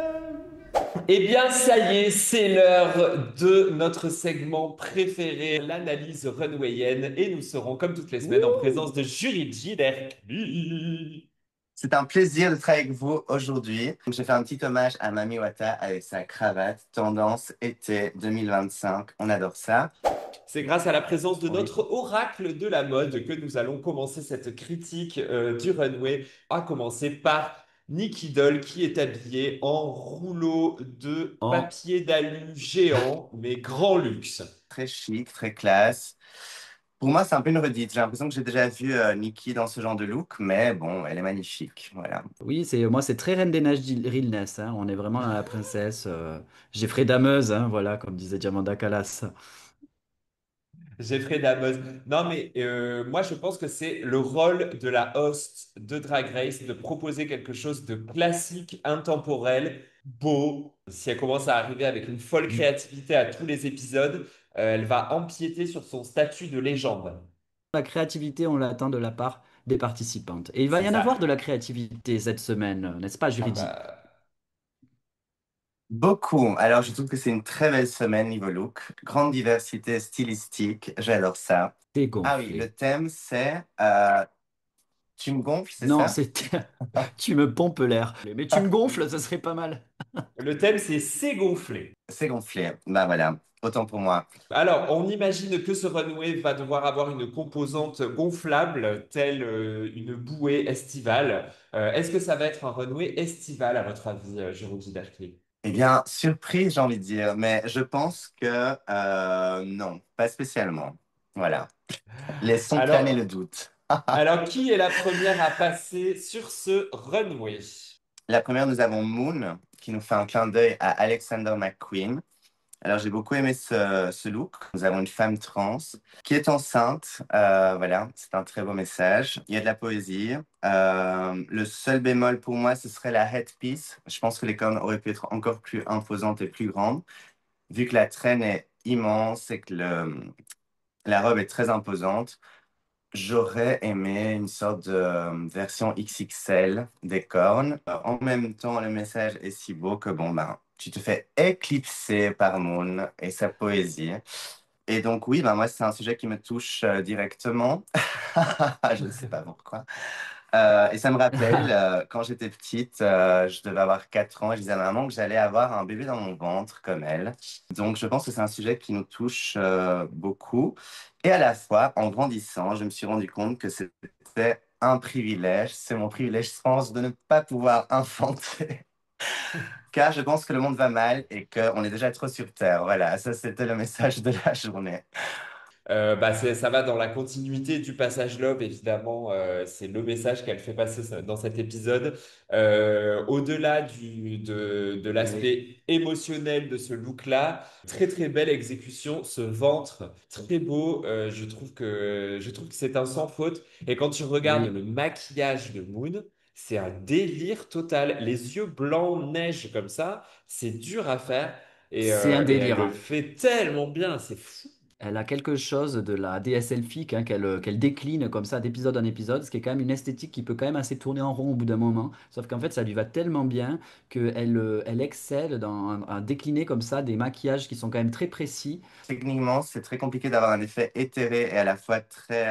Eh bien, ça y est, c'est l'heure de notre segment préféré, l'analyse runwayienne. Et nous serons, comme toutes les semaines, en présence de Jury J. Derkly. C'est un plaisir de travailler avec vous aujourd'hui. Je fais un petit hommage à Mami Wata avec sa cravate tendance été 2025. On adore ça. C'est grâce à la présence de Oui. notre oracle de la mode que nous allons commencer cette critique du runway, à commencer par Nikki Doll qui est habillée en rouleau de En papier d'alu géant, mais grand luxe. Très chic, très classe. Pour moi, c'est un peu une redite. J'ai l'impression que j'ai déjà vu Nikki dans ce genre de look, mais bon, elle est magnifique. Voilà. Oui, c'est très Reine des Neiges Realness, hein. On est vraiment dans la princesse. Jeffrey Dameuse, hein, voilà, comme disait Diamanda Calas. Jeffrey Dahmer. Non, mais moi, je pense que c'est le rôle de la host de Drag Race de proposer quelque chose de classique, intemporel, beau. Si elle commence à arriver avec une folle créativité à tous les épisodes, elle va empiéter sur son statut de légende. La créativité, on l'attend de la part des participantes. Et il va C'est y en avoir de ça. la créativité cette semaine, n'est-ce pas, Ah Juridique? bah, Beaucoup. Alors, je trouve que c'est une très belle semaine niveau look. Grande diversité stylistique. J'adore ça. T'es Ah oui, gonflé. le thème, c'est tu me gonfles, c'est Non, ça? c'est tu me pompes l'air. Mais tu me gonfles, ça serait pas mal. le thème, c'est gonflé. C'est gonflé. Bah voilà, autant pour moi. Alors, on imagine que ce runway va devoir avoir une composante gonflable, telle une bouée estivale. Est-ce que ça va être un runway estival, à votre avis, Jérôme Darky? Eh bien, surprise, j'ai envie de dire, mais je pense que non, pas spécialement. Voilà. Laissons planer le Alors, doute. alors, qui est la première à passer sur ce runway? La première, nous avons Moon, qui nous fait un clin d'œil à Alexander McQueen. Alors, j'ai beaucoup aimé ce look. Nous avons une femme trans qui est enceinte. Voilà, c'est un très beau message. Il y a de la poésie. Le seul bémol pour moi, ce serait la headpiece. Je pense que les cornes auraient pu être encore plus imposantes et plus grandes, vu que la traîne est immense et que la robe est très imposante. J'aurais aimé une sorte de version XXL des cornes. En même temps, le message est si beau que bon, ben, tu te fais éclipser par Moon et sa poésie. Et donc oui, ben, moi, c'est un sujet qui me touche directement. Je ne sais pas pourquoi. Et ça me rappelle, quand j'étais petite, je devais avoir 4 ans, et je disais à ma maman que j'allais avoir un bébé dans mon ventre comme elle. Donc je pense que c'est un sujet qui nous touche beaucoup. Et à la fois, en grandissant, je me suis rendu compte que c'était un privilège. C'est mon privilège, je pense, de ne pas pouvoir inventer. Car je pense que le monde va mal et qu'on est déjà trop sur Terre. Voilà, ça c'était le message de la journée. Ça va dans la continuité du passage Love, évidemment. C'est le message qu'elle fait passer dans cet épisode. Au-delà de Oui. l'aspect émotionnel de ce look-là, très très belle exécution, ce ventre très beau. Je trouve que c'est un sans faute. Et quand tu regardes Oui, le maquillage de Moon, c'est un délire total. Les yeux blancs neige comme ça, c'est dur à faire. Et, c'est un euh, et elle le délire. fait tellement bien, c'est fou. Elle a quelque chose de la déesse elfique hein, qu'elle décline comme ça d'épisode en épisode, ce qui est quand même une esthétique qui peut quand même assez tourner en rond au bout d'un moment. Sauf qu'en fait, ça lui va tellement bien qu'elle elle excelle à décliner comme ça des maquillages qui sont quand même très précis. Techniquement, c'est très compliqué d'avoir un effet éthéré et à la fois très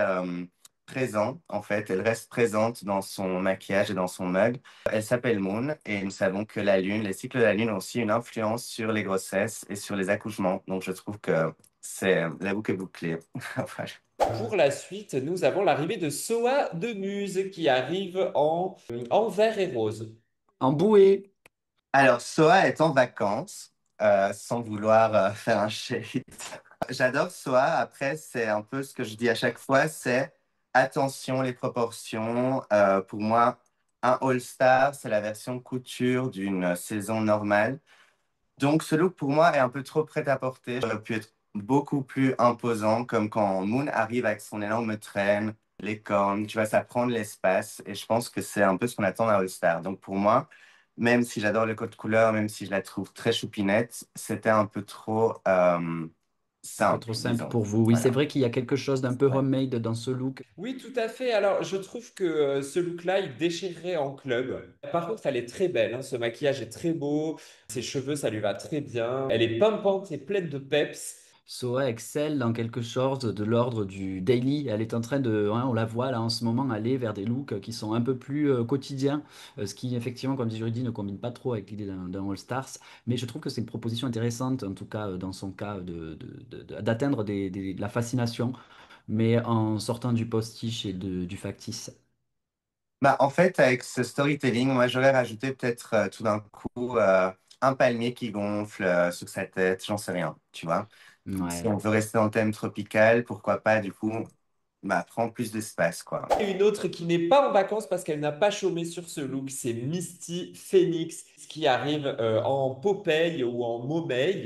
présent. En fait, elle reste présente dans son maquillage et dans son mug. Elle s'appelle Moon et nous savons que la lune, les cycles de la lune ont aussi une influence sur les grossesses et sur les accouchements. Donc, je trouve que c'est la boucle est bouclée. Voilà. Pour la suite, nous avons l'arrivée de Soa de Muse qui arrive en vert et rose. En bouée, Alors, Soa est en vacances, sans vouloir faire un shade. J'adore Soa. Après, c'est un peu ce que je dis à chaque fois, c'est attention les proportions. Pour moi, un All-Star, c'est la version couture d'une saison normale. Donc, ce look, pour moi, est un peu trop prêt-à-porter. J'aurais pu être beaucoup plus imposant, comme quand Moon arrive avec son énorme traîne, les cornes, tu vois, ça prend de l'espace. Et je pense que c'est un peu ce qu'on attend d'un All-Star. Donc, pour moi, même si j'adore le code couleur, même si je la trouve très choupinette, c'était un peu trop Un peu trop simple, simple disons. pour vous. Oui, c'est Voilà. vrai qu'il y a quelque chose d'un peu Ouais. homemade dans ce look. Oui, tout à fait. Alors, je trouve que ce look-là, il déchirerait en club. Par contre, elle est très belle, hein. Ce maquillage est très beau. Ses cheveux, ça lui va très bien. Elle est pimpante et pleine de peps. Soa excelle dans quelque chose de l'ordre du daily. Elle est en train de, hein, on la voit là en ce moment aller vers des looks qui sont un peu plus quotidiens, ce qui effectivement, comme dit Rudy, ne combine pas trop avec l'idée d'un All Stars. Mais je trouve que c'est une proposition intéressante, en tout cas dans son cas, d'atteindre de la fascination, mais en sortant du postiche et du factice. Bah, en fait, avec ce storytelling, moi, j'aurais rajouté peut-être tout d'un coup un palmier qui gonfle sur sa tête, j'en sais rien, tu vois. Si Ouais. on veut rester dans le thème tropical, pourquoi pas, du coup, bah, prendre plus d'espace, quoi. Et une autre qui n'est pas en vacances parce qu'elle n'a pas chômé sur ce look, c'est Misty Phoenix, qui arrive en Popeye ou en Momei.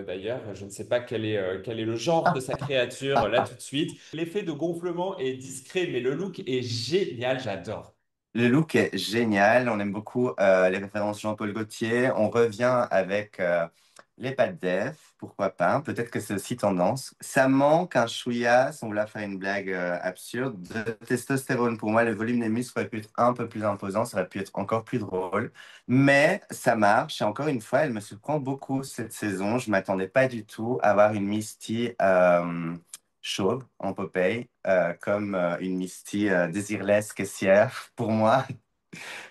D'ailleurs, je ne sais pas quel est le genre de sa créature là tout de suite. L'effet de gonflement est discret, mais le look est génial, j'adore. Le look est génial. On aime beaucoup les références Jean-Paul Gaultier. On revient avec les pattes d'Ève, pourquoi pas. Peut-être que c'est aussi tendance. Ça manque un chouïa, si on voulait faire une blague absurde, de testostérone. Pour moi, le volume des muscles aurait pu être un peu plus imposant, ça aurait pu être encore plus drôle. Mais ça marche. Et encore une fois, elle me surprend beaucoup cette saison. Je m'attendais pas du tout à avoir une Misty chauve en Popeye, comme une Misty désirless caissière. Pour moi,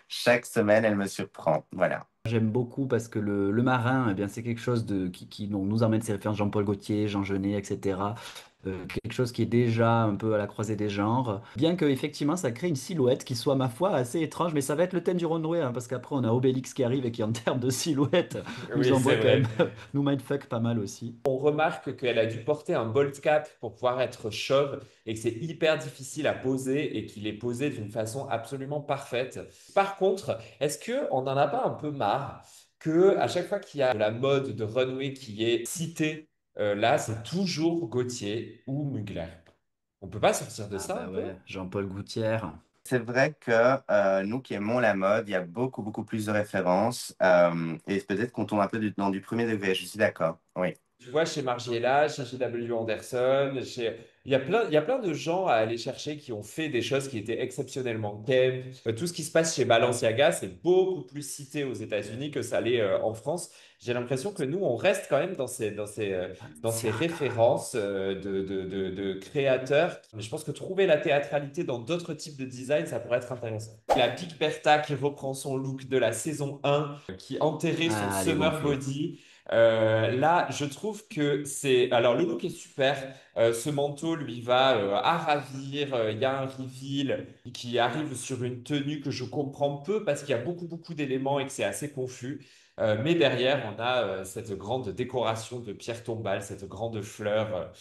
chaque semaine, elle me surprend. Voilà. J'aime beaucoup parce que le marin, eh bien, c'est quelque chose qui donc, nous emmène ces références Jean-Paul Gaultier, Jean Genet, etc. Quelque chose qui est déjà un peu à la croisée des genres. Bien que effectivement, ça crée une silhouette qui soit, ma foi, assez étrange, mais ça va être le thème du runway, hein, parce qu'après, on a Obélix qui arrive et qui, en termes de silhouette, nous Oui, envoie c'est quand même, vrai. nous mindfuck pas mal aussi. On remarque qu'elle a dû porter un bolt cap pour pouvoir être chauve et que c'est hyper difficile à poser et qu'il est posé d'une façon absolument parfaite. Par contre, est-ce que on n'en a pas un peu marre que à chaque fois qu'il y a de la mode de runway qui est citée, là, c'est toujours Gautier ou Mugler. On peut pas sortir de Ah ça un bah peu? ouais, Jean-Paul Gouttière. C'est vrai que nous qui aimons la mode, il y a beaucoup, beaucoup plus de références. Et peut-être qu'on tombe un peu dans du premier degré. Je suis d'accord. Oui. Tu vois, chez Margiela, chez J.W. Anderson, il y a plein de gens à aller chercher qui ont fait des choses qui étaient exceptionnellement camp. Tout ce qui se passe chez Balenciaga, c'est beaucoup plus cité aux États-Unis que ça l'est en France. J'ai l'impression que nous, on reste quand même dans ces Balenciaga. références de créateurs. Mais je pense que trouver la théâtralité dans d'autres types de design, ça pourrait être intéressant. La Big Bertha qui reprend son look de la saison 1, qui enterrait son Ah, elle est summer gonflée. body. Là, je trouve que c'est... Alors, le look est super. Ce manteau lui va à ravir. Il y a un reveal qui arrive sur une tenue que je comprends peu parce qu'il y a beaucoup, beaucoup d'éléments et que c'est assez confus. Mais derrière, on a cette grande décoration de pierre tombale, cette grande fleur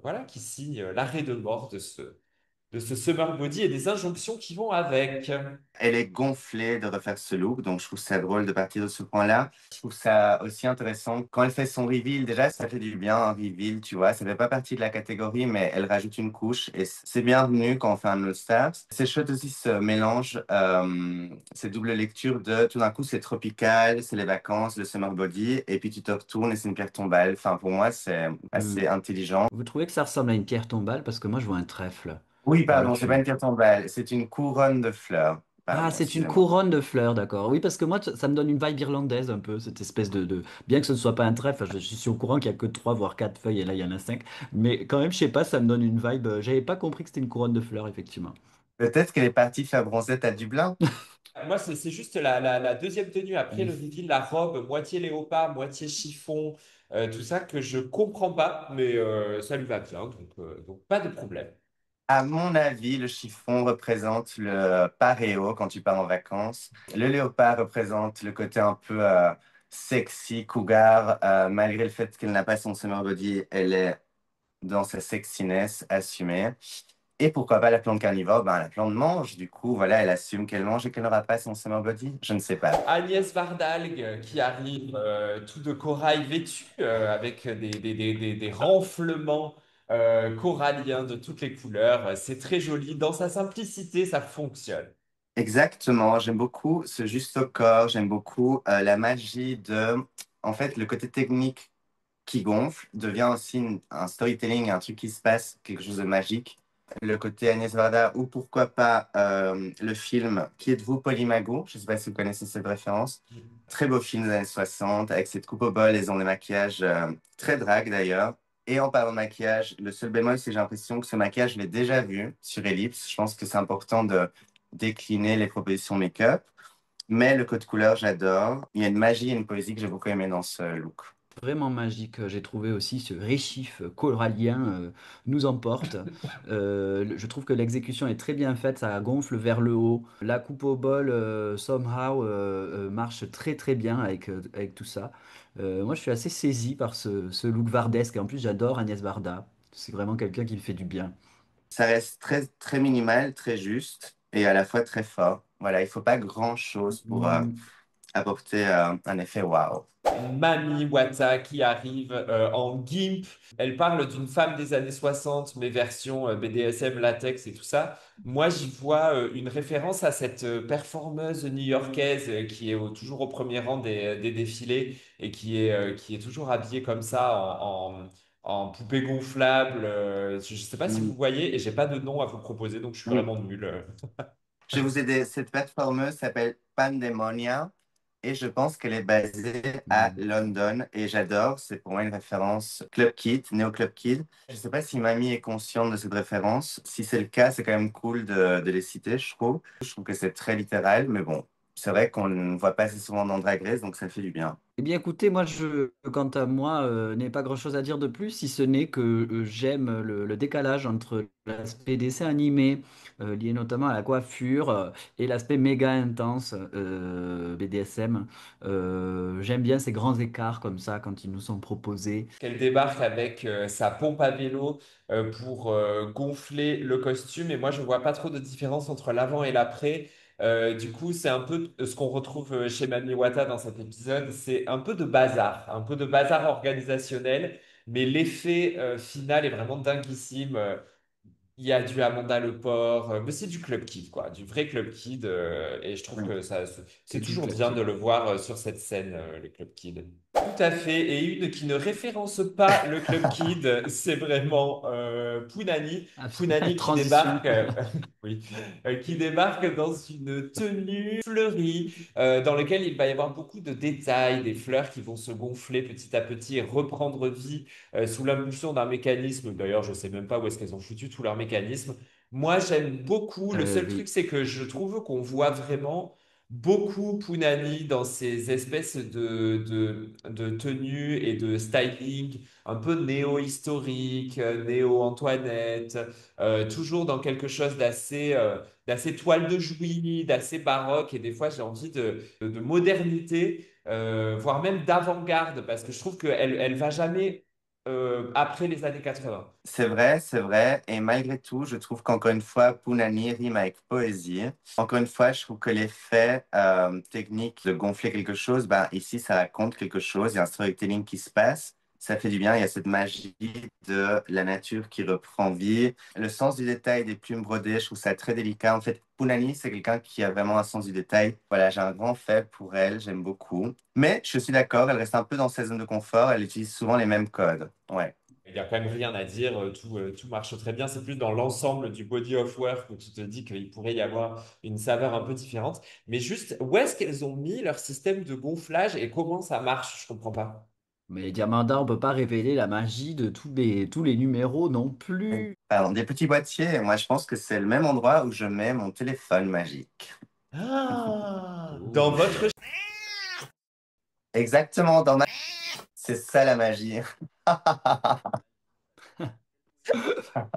voilà, qui signe l'arrêt de mort de ce summer body et des injonctions qui vont avec. Elle est gonflée de refaire ce look, donc je trouve ça drôle de partir de ce point-là. Je trouve ça aussi intéressant. Quand elle fait son reveal, déjà, ça fait du bien, un reveal, tu vois. Ça fait pas partie de la catégorie, mais elle rajoute une couche et c'est bienvenu quand on fait un All Stars. C'est chouette aussi ce mélange, cette double lecture de tout d'un coup, c'est tropical, c'est les vacances, le summer body, et puis tu te retournes et c'est une pierre tombale. Enfin, pour moi, c'est Hmm. assez intelligent. Vous trouvez que ça ressemble à une pierre tombale? Parce que moi, je vois un trèfle Oui, pardon, c'est pas dessus. une pierre tombale, c'est une couronne de fleurs. Ah, Pardon, c'est une excusez-moi. couronne de fleurs, d'accord. Oui, parce que moi, ça me donne une vibe irlandaise un peu, cette espèce Bien que ce ne soit pas un trèfle, je suis au courant qu'il n'y a que trois, voire quatre feuilles, et là, il y en a cinq. Mais quand même, je sais pas, ça me donne une vibe. J'avais pas compris que c'était une couronne de fleurs, effectivement. Peut-être qu'elle est partie faire bronzette à Dublin. Moi, c'est juste la deuxième tenue après le reveal, la robe, moitié léopard, moitié chiffon, tout ça que je comprends pas, mais ça lui va bien, donc pas de problème. À mon avis, le chiffon représente le paréo quand tu pars en vacances. Le léopard représente le côté un peu sexy, cougar, malgré le fait qu'elle n'a pas son summer body, elle est dans sa sexiness assumée. Et pourquoi pas la plante carnivore? Ben, la plante mange, du coup, voilà, elle assume qu'elle mange et qu'elle n'aura pas son summer body. Je ne sais pas. Agnès Vardargue qui arrive tout de corail vêtu avec des renflements coralliens de toutes les couleurs. C'est très joli. Dans sa simplicité, ça fonctionne. Exactement, j'aime beaucoup ce juste au corps, j'aime beaucoup la magie de... En fait, le côté technique qui gonfle devient aussi un storytelling, un truc qui se passe, quelque chose de magique. Le côté Agnès Varda, ou pourquoi pas le film Qui êtes-vous, Polymago? Je ne sais pas si vous connaissez cette référence. Très beau film des années 60, avec cette coupe au bol, ils ont des maquillages très drag d'ailleurs. Et en parlant de maquillage, le seul bémol, c'est que j'ai l'impression que ce maquillage, je l'ai déjà vu sur Ellipse. Je pense que c'est important de décliner les propositions make-up. Mais le code couleur, j'adore. Il y a une magie et une poésie que j'ai beaucoup aimé dans ce look. Vraiment magique. J'ai trouvé aussi ce récif corallien nous emporte. Je trouve que l'exécution est très bien faite, ça gonfle vers le haut. La coupe au bol, somehow, marche très très bien avec tout ça. Moi, je suis assez saisi par ce look vardesque. En plus, j'adore Agnès Varda. C'est vraiment quelqu'un qui me fait du bien. Ça reste très, très minimal, très juste et à la fois très fort. Voilà, il faut pas grand-chose pour Mm. apporter un effet waouh. Mami Wata qui arrive en GIMP. Elle parle d'une femme des années 60, mais version BDSM, latex et tout ça. Moi, j'y vois une référence à cette performeuse new-yorkaise qui est toujours au premier rang des défilés et qui est toujours habillée comme ça en poupée gonflable. Je ne sais pas si vous Mm. voyez et j'ai pas de nom à vous proposer, donc je suis Mm. vraiment nul. Je vais vous aider. Cette performeuse s'appelle Pandemonia et je pense qu'elle est basée à Mm. London et j'adore. C'est pour moi une référence Club Kid, Néo Club Kid. Je ne sais pas si Mamie est consciente de cette référence. Si c'est le cas, c'est quand même cool de les citer, je trouve. Je trouve que c'est très littéral, mais bon, c'est vrai qu'on ne voit pas assez souvent dans Drag Race, donc ça fait du bien. Eh bien, écoutez, moi, quant à moi, n'ai pas grand-chose à dire de plus, si ce n'est que j'aime le décalage entre l'aspect dessin animé, lié notamment à la coiffure, et l'aspect méga intense BDSM. J'aime bien ces grands écarts comme ça quand ils nous sont proposés. Qu'elle débarque avec sa pompe à vélo pour gonfler le costume. Et moi, je vois pas trop de différence entre l'avant et l'après. Du coup, c'est un peu ce qu'on retrouve chez Mami Wata dans cet épisode. C'est un peu de bazar organisationnel. Mais l'effet final est vraiment dinguissime. Il y a du Amanda Lepore, mais c'est du Club Kid, quoi, du vrai Club Kid. Et je trouve Mm. que c'est C'est du toujours club bien de kid. le voir sur cette scène, les Club Kids. Tout à fait. Et une qui ne référence pas le Club Kid, c'est vraiment Pounani. Ah, Pounani qui transition. débarque, oui, qui débarque dans une tenue fleurie, dans laquelle il va y avoir beaucoup de détails, des fleurs qui vont se gonfler petit à petit et reprendre vie sous l'impulsion d'un mécanisme. D'ailleurs, je sais même pas où est-ce qu'elles ont foutu tout leur mécanisme. Moi, j'aime beaucoup. Le seul truc, Oui. c'est que je trouve qu'on voit vraiment beaucoup Pounani dans ces espèces de tenues et de styling un peu néo-historique, néo-Antoinette, toujours dans quelque chose d'assez toile de Jouy, d'assez baroque. Et des fois, j'ai envie de modernité, voire même d'avant-garde, parce que je trouve elle va jamais après les années 80. C'est vrai, c'est vrai. Et malgré tout, je trouve qu'encore une fois, Punani rime avec poésie. Encore une fois, je trouve que l'effet technique de gonfler quelque chose, ben, ici, ça raconte quelque chose. Il y a un storytelling qui se passe. Ça fait du bien. Il y a cette magie de la nature qui reprend vie. Le sens du détail des plumes brodées, je trouve ça très délicat. En fait, Punani, c'est quelqu'un qui a vraiment un sens du détail. Voilà, j'ai un grand faible pour elle. J'aime beaucoup. Mais je suis d'accord, elle reste un peu dans sa zone de confort. Elle utilise souvent les mêmes codes. Ouais. Il n'y a quand même rien à dire, tout marche très bien. C'est plus dans l'ensemble du body of work où tu te dis qu'il pourrait y avoir une saveur un peu différente. Mais juste, où est-ce qu'elles ont mis leur système de gonflage et comment ça marche? Je comprends pas. Mais Diamanda, on peut pas révéler la magie de tous les numéros non plus. Pardon, des petits boîtiers. Moi, je pense que c'est le même endroit où je mets mon téléphone magique. Ah, dans Oh. votre Exactement, dans ma... C'est ça la magie.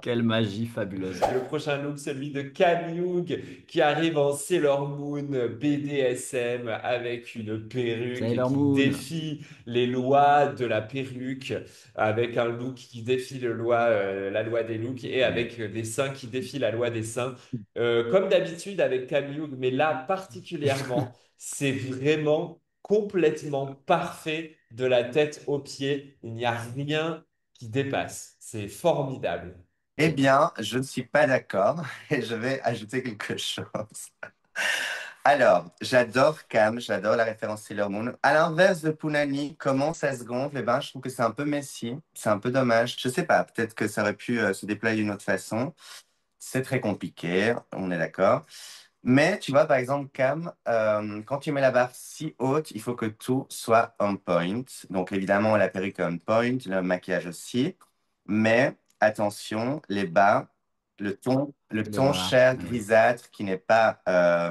Quelle magie fabuleuse. Le prochain look, celui de Cam Young, qui arrive en Sailor Moon BDSM avec une perruque Sailor qui Moon. défie les lois de la perruque, avec un look qui défie la loi des looks et avec des seins qui défient la loi des seins. Comme d'habitude avec Cam Young, mais là particulièrement, c'est vraiment complètement parfait de la tête aux pieds. Il n'y a rien qui dépasse. C'est formidable. Eh bien, je ne suis pas d'accord et je vais ajouter quelque chose. Alors, j'adore Cam, j'adore la référence Sailor Moon. À l'inverse de Punani, comment ça se gonfle, eh ben, je trouve que c'est un peu messy, c'est un peu dommage. Je sais pas, peut-être que ça aurait pu se déployer d'une autre façon. C'est très compliqué, on est d'accord. Mais tu vois, par exemple, Cam, quand tu mets la barre si haute, il faut que tout soit on point. Donc, évidemment, la perruque est on point, le maquillage aussi. Mais attention, les bas, le Les ton bras. chair Oui. grisâtre qui n'est pas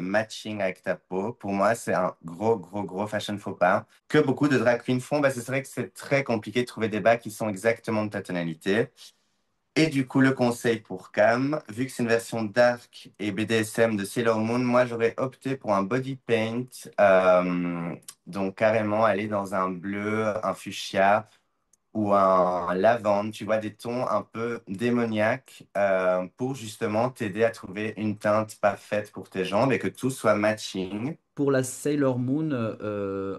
matching avec ta peau, pour moi, c'est un gros, gros, gros fashion faux pas que beaucoup de drag queens font. Bah, c'est vrai que c'est très compliqué de trouver des bas qui sont exactement de ta tonalité. Et du coup, le conseil pour Cam, vu que c'est une version dark et BDSM de Sailor Moon, moi j'aurais opté pour un body paint, donc carrément aller dans un bleu, un fuchsia ou un lavande, tu vois, des tons un peu démoniaques pour justement t'aider à trouver une teinte parfaite pour tes jambes et que tout soit matching. Pour la Sailor Moon,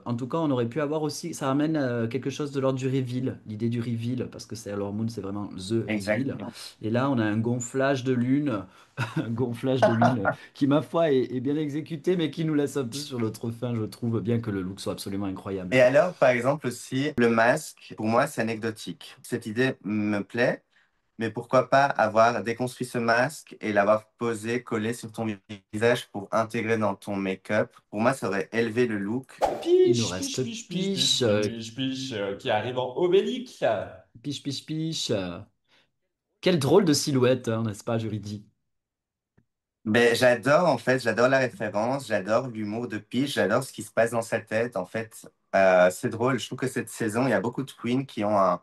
en tout cas, on aurait pu avoir aussi, ça ramène quelque chose de l'ordre du reveal, l'idée du reveal, parce que Sailor Moon, c'est vraiment the reveal. Exactement. Et là, on a un gonflage de lune, un gonflage de lune qui, ma foi, est bien exécuté, mais qui nous laisse un peu sur notre faim, je trouve, bien que le look soit absolument incroyable. Et alors, par exemple aussi, le masque, pour moi, c'est anecdotique. Cette idée me plaît. Mais pourquoi pas avoir déconstruit ce masque et l'avoir posé, collé sur ton visage pour intégrer dans ton make-up. Pour moi, ça aurait élevé le look. Il nous Piche, piche, reste piche, piche, Piche, piche, piche, piche, qui arrive en obélique. Piche, Piche, Piche. Quelle drôle de silhouette, hein, n'est-ce pas, Juridi? Mais j'adore, en fait, j'adore la référence, j'adore l'humour de Peach, j'adore ce qui se passe dans sa tête. En fait, c'est drôle. Je trouve que cette saison, il y a beaucoup de queens qui ont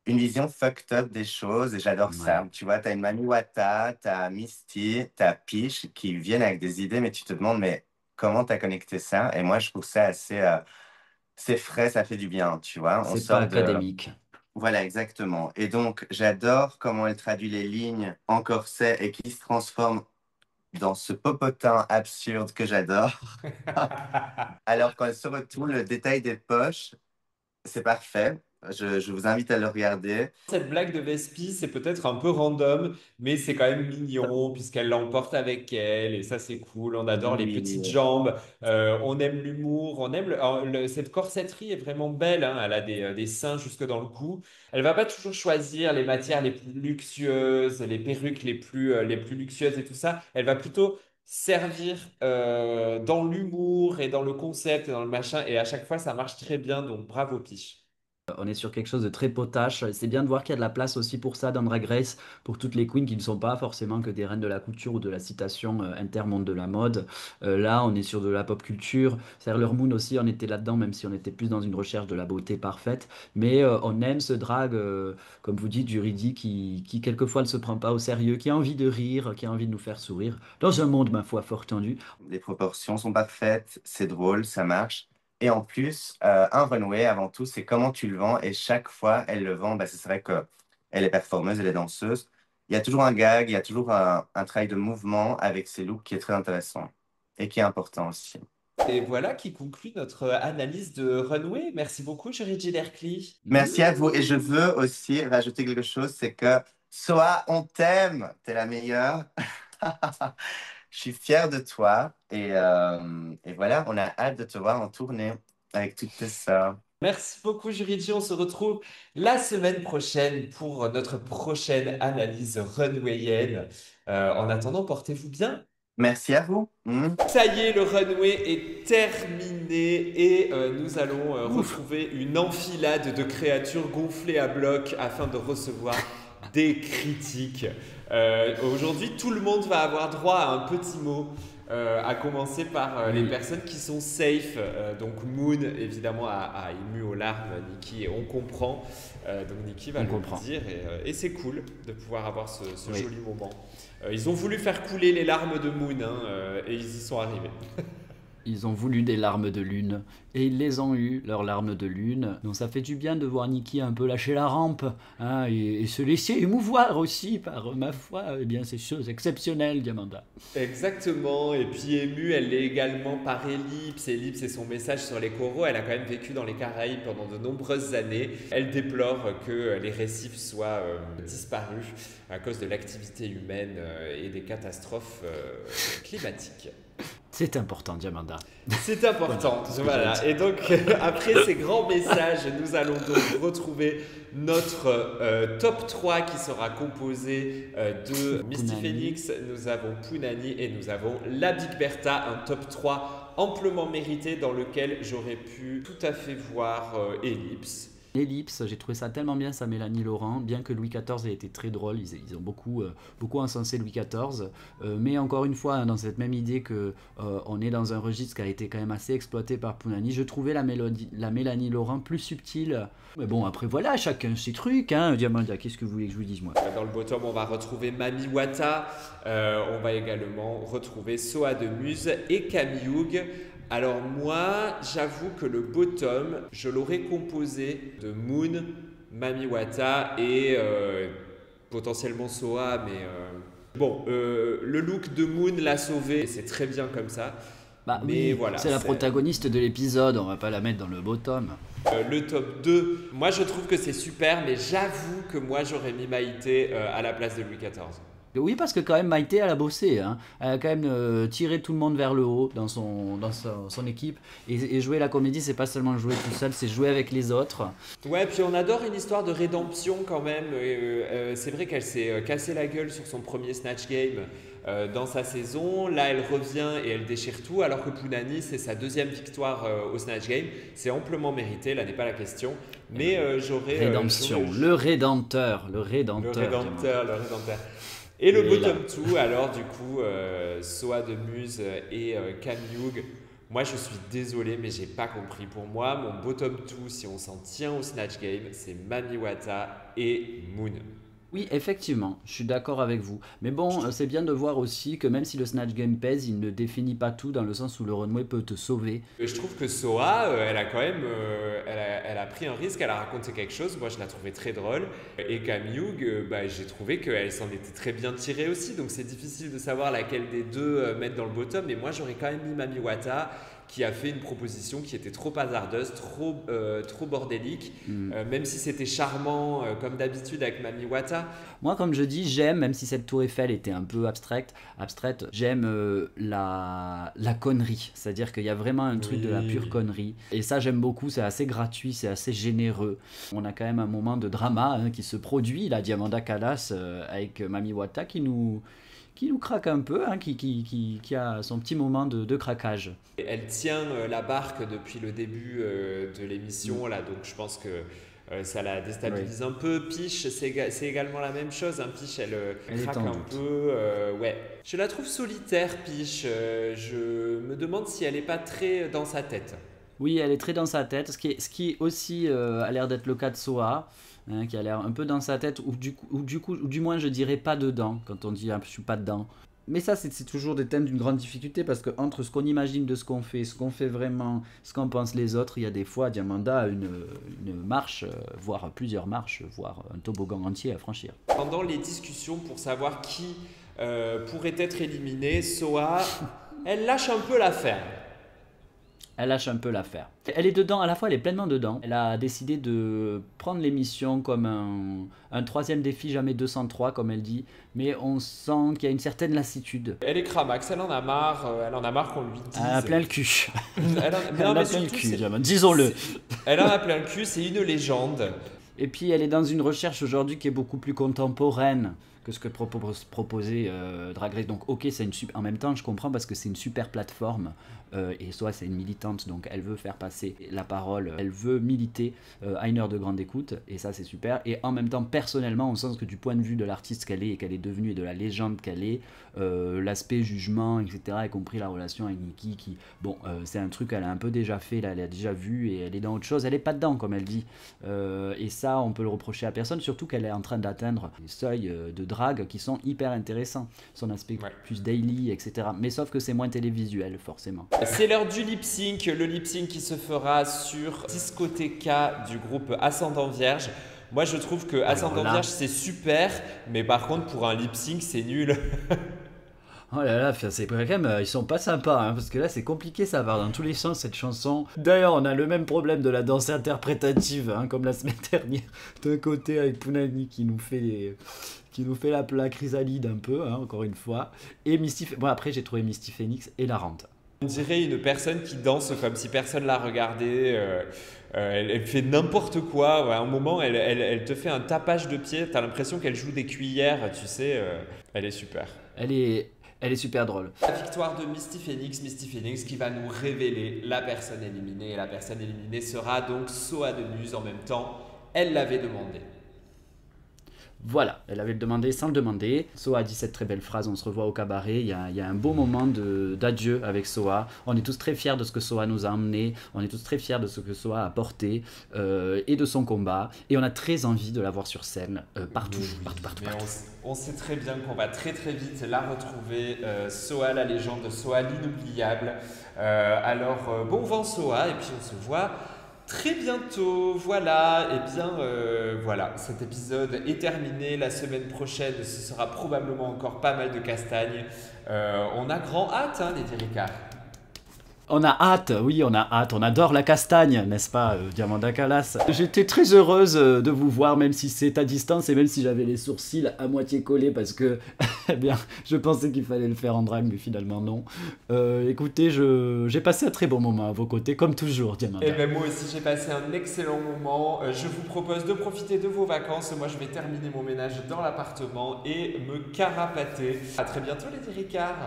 une vision fucked up des choses et j'adore Ouais, ça. Tu vois, t'as une Mami Wata, t'as Misty, t'as Peach qui viennent avec des idées, mais tu te demandes, mais comment t'as connecté ça? Et moi, je trouve ça assez, c'est frais, ça fait du bien, tu vois. On c'est pas sort de... académique. Voilà, exactement. Et donc, j'adore comment elle traduit les lignes en corset et qui se transforme dans ce popotin absurde que j'adore. Alors, quand elle se retourne, le détail des poches, c'est parfait. Je vous invite à le regarder. Cette blague de Vespi, c'est peut-être un peu random, mais c'est quand même mignon puisqu'elle l'emporte avec elle et ça c'est cool. On adore les petites Oui. jambes, on aime l'humour, on aime cette corsetterie est vraiment belle, hein. Elle a des seins jusque dans le cou. Elle va pas toujours choisir les matières les plus luxueuses, les perruques les plus luxueuses et tout ça. Elle va plutôt servir dans l'humour et dans le concept et dans le machin et à chaque fois ça marche très bien donc bravo Piche. On est sur quelque chose de très potache. C'est bien de voir qu'il y a de la place aussi pour ça dans Drag Race, pour toutes les queens qui ne sont pas forcément que des reines de la couture ou de la citation intermonde de la mode. Là, on est sur de la pop culture. Sailor Moon aussi, on était là-dedans, même si on était plus dans une recherche de la beauté parfaite. Mais on aime ce drag, comme vous dites, juridique, qui quelquefois ne se prend pas au sérieux, qui a envie de rire, qui a envie de nous faire sourire, dans un monde, ma foi, fort tendu. Les proportions sont parfaites, c'est drôle, ça marche. Et en plus, un runway, avant tout, c'est comment tu le vends. Et chaque fois, elle le vend. Bah, c'est vrai que elle est performeuse, elle est danseuse. Il y a toujours un gag, il y a toujours un travail de mouvement avec ses looks qui est très intéressant et qui est important aussi. Et voilà qui conclut notre analyse de Runway. Merci beaucoup, Jury Lerkli. Merci à vous. Et je veux aussi rajouter quelque chose, c'est que soit on t'aime, t'es la meilleure. Je suis fier de toi et voilà, on a hâte de te voir en tournée avec toutes tes sœurs. Merci beaucoup, Jury. On se retrouve la semaine prochaine pour notre prochaine analyse runwayienne. En attendant, portez-vous bien. Merci à vous. Ça y est, le runway est terminé et nous allons Ouf! retrouver une enfilade de créatures gonflées à bloc afin de recevoir des critiques. Aujourd'hui, tout le monde va avoir droit à un petit mot. à commencer par les personnes qui sont safe. Donc Moon, évidemment, a ému aux larmes Nikki et on comprend. Donc Nikki va le dire et c'est cool de pouvoir avoir ce joli moment. Ils ont voulu faire couler les larmes de Moon et ils y sont arrivés. Ils ont voulu des larmes de lune et ils les ont eues, leurs larmes de lune. Donc ça fait du bien de voir Nikki un peu lâcher la rampe hein, et se laisser émouvoir aussi par, ma foi, eh bien, ces choses exceptionnelles, Diamanda. Exactement, et puis émue, elle l'est également par Ellipse. Ellipse et son message sur les coraux, elle a quand même vécu dans les Caraïbes pendant de nombreuses années. Elle déplore que les récifs soient disparus à cause de l'activité humaine et des catastrophes climatiques. C'est important, Diamanda. C'est important, voilà. Et donc, après ces grands messages, nous allons donc retrouver notre top 3 qui sera composé de Misty Phoenix, nous avons Punani et nous avons la Big Bertha, un top 3 amplement mérité dans lequel j'aurais pu tout à fait voir Ellipse. Ellipse, j'ai trouvé ça tellement bien, ça Mélanie Laurent, bien que Louis XIV ait été très drôle, ils ont beaucoup encensé Louis XIV, mais encore une fois, hein, dans cette même idée que on est dans un registre qui a été quand même assez exploité par Punani, je trouvais la Mélanie Laurent plus subtile. Mais bon, après voilà, chacun ses trucs, hein. Diamanda, qu'est-ce que vous voulez que je vous dise moi? Dans le bottom, on va retrouver Mami Wata, on va également retrouver Soa de Muse et Camille. Alors moi, j'avoue que le bottom, je l'aurais composé de Moon, Mami Wata et potentiellement Soa, mais bon, le look de Moon l'a sauvé, c'est très bien comme ça. Bah, mais oui, voilà, c'est la protagoniste de l'épisode, on va pas la mettre dans le bottom. Le top 2, moi je trouve que c'est super, mais j'avoue que moi j'aurais mis Maïté à la place de Louis XIV. Oui, parce que quand même Maïté, elle a bossé, hein. Elle a quand même tiré tout le monde vers le haut dans son équipe. Et jouer la comédie, c'est pas seulement jouer tout seul, c'est jouer avec les autres. Ouais, puis on adore une histoire de rédemption quand même. C'est vrai qu'elle s'est cassé la gueule sur son premier Snatch Game dans sa saison. Là, elle revient et elle déchire tout, alors que Punani, c'est sa deuxième victoire au Snatch Game. C'est amplement mérité, là n'est pas la question. Mais j'aurais... Rédemption, le rédempteur. Et le bottom 2, alors du coup, Soa de Muse et Camille. Moi, je suis désolé, mais j'ai pas compris. Pour moi, mon bottom 2, si on s'en tient au Snatch Game, c'est Mami Wata et Moon. Oui, effectivement, je suis d'accord avec vous. Mais bon, c'est bien de voir aussi que même si le Snatch Game pèse, il ne définit pas tout dans le sens où le runway peut te sauver. Je trouve que Soa, elle a quand même elle a pris un risque, elle a raconté quelque chose. Moi, je la trouvais très drôle. Et Camille, j'ai trouvé qu'elle s'en était très bien tirée aussi. Donc, c'est difficile de savoir laquelle des deux mettre dans le bottom. Mais moi, j'aurais quand même mis Mami Wata, qui a fait une proposition qui était trop hasardeuse, trop bordélique, même si c'était charmant comme d'habitude avec Mami Wata. Moi, comme je dis, j'aime, même si cette tour Eiffel était un peu abstraite, j'aime la connerie, c'est-à-dire qu'il y a vraiment un truc de la pure connerie, et ça j'aime beaucoup, c'est assez gratuit, c'est assez généreux. On a quand même un moment de drama qui se produit, la Diamanda Callas avec Mami Wata qui nous craque un peu, hein, qui a son petit moment de craquage. Elle tient la barque depuis le début de l'émission, là, donc je pense que ça la déstabilise un peu. Piche, c'est également la même chose. Hein. Piche, elle craque un peu. Ouais. Je la trouve solitaire, Piche. Je me demande si elle n'est pas très dans sa tête. Oui, elle est très dans sa tête, ce qui aussi a l'air d'être le cas de Soa. Hein, qui a l'air un peu dans sa tête, ou du moins je dirais pas dedans, quand on dit je suis pas dedans. Mais ça c'est toujours des thèmes d'une grande difficulté, parce que entre ce qu'on imagine de ce qu'on fait vraiment, ce qu'en pensent les autres, il y a des fois Diamanda une marche, voire plusieurs marches, voire un toboggan entier à franchir. Pendant les discussions pour savoir qui pourrait être éliminé, Soa, elle lâche un peu l'affaire. Elle lâche un peu l'affaire. Elle est dedans, à la fois elle est pleinement dedans. Elle a décidé de prendre l'émission comme un troisième défi, jamais 203 comme elle dit. Mais on sent qu'il y a une certaine lassitude. Elle est cramax, elle en a marre qu'on lui dise. Elle en a plein le cul. Elle en a plein le cul, disons-le. Elle en a plein le cul, c'est une légende. Et puis elle est dans une recherche aujourd'hui qui est beaucoup plus contemporaine que ce que proposait Drag Race. Donc ok, c'est en même temps je comprends parce que c'est une super plateforme et soit c'est une militante, donc elle veut faire passer la parole, elle veut militer à une heure de grande écoute, et ça c'est super. Et en même temps personnellement, au sens que du point de vue de l'artiste qu'elle est et qu'elle est devenue et de la légende qu'elle est, l'aspect jugement, etc., y compris la relation avec Nicki, qui bon c'est un truc qu'elle a un peu déjà fait, là, elle a déjà vu et elle est dans autre chose, elle est pas dedans comme elle dit, et ça on peut le reprocher à personne, surtout qu'elle est en train d'atteindre des seuils de drague qui sont hyper intéressants, son aspect plus daily, etc., mais sauf que c'est moins télévisuel forcément. C'est l'heure du lip sync, le lip sync qui se fera sur Discotheca du groupe Ascendant Vierge. Moi je trouve que Ascendant Vierge c'est super, mais par contre pour un lip sync c'est nul. Oh là là, c'est quand même, ils sont pas sympas, hein, parce que là c'est compliqué, ça va dans tous les sens cette chanson. D'ailleurs, on a le même problème de la danse interprétative, hein, comme la semaine dernière, d'un côté avec Punani qui nous fait la chrysalide un peu, hein, encore une fois. Et Misty, bon après j'ai trouvé Misty Phoenix et la rente. On dirait une personne qui danse comme si personne l'a regardée. Elle fait n'importe quoi. Ouais, à un moment, elle te fait un tapage de pied. T'as l'impression qu'elle joue des cuillères, tu sais. Elle est super. Elle est super drôle. La victoire de Misty Phoenix qui va nous révéler la personne éliminée. Et la personne éliminée sera donc Soa de Muse. En même temps, elle l'avait demandé. Voilà, elle avait demandé sans le demander. Soa a dit cette très belle phrase, on se revoit au cabaret. Il y a un beau moment d'adieu avec Soa. On est tous très fiers de ce que Soa nous a emmené. On est tous très fiers de ce que Soa a apporté et de son combat. Et on a très envie de la voir sur scène partout. On sait très bien qu'on va très très vite la retrouver. Soa, la légende, Soa, l'inoubliable. Alors, bon vent Soa, et puis on se voit très bientôt. Voilà, et bien voilà, cet épisode est terminé. La semaine prochaine, ce sera probablement encore pas mal de castagnes. On a grand hâte, hein, Lady Ricard. On a hâte, oui, on a hâte, on adore la castagne, n'est-ce pas, Diamanda Calas. J'étais très heureuse de vous voir, même si c'est à distance et même si j'avais les sourcils à moitié collés parce que, eh bien, je pensais qu'il fallait le faire en drague, mais finalement non. Écoutez, j'ai passé un très bon moment à vos côtés, comme toujours, Diamanda. Et bien moi aussi, j'ai passé un excellent moment. Je vous propose de profiter de vos vacances. Moi, je vais terminer mon ménage dans l'appartement et me carapater. À très bientôt, Lady Ricard.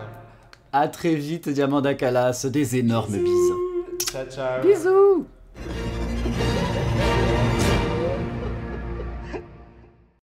À très vite, Diamanda Calas, des énormes bisous. Ciao, ciao. Bisous.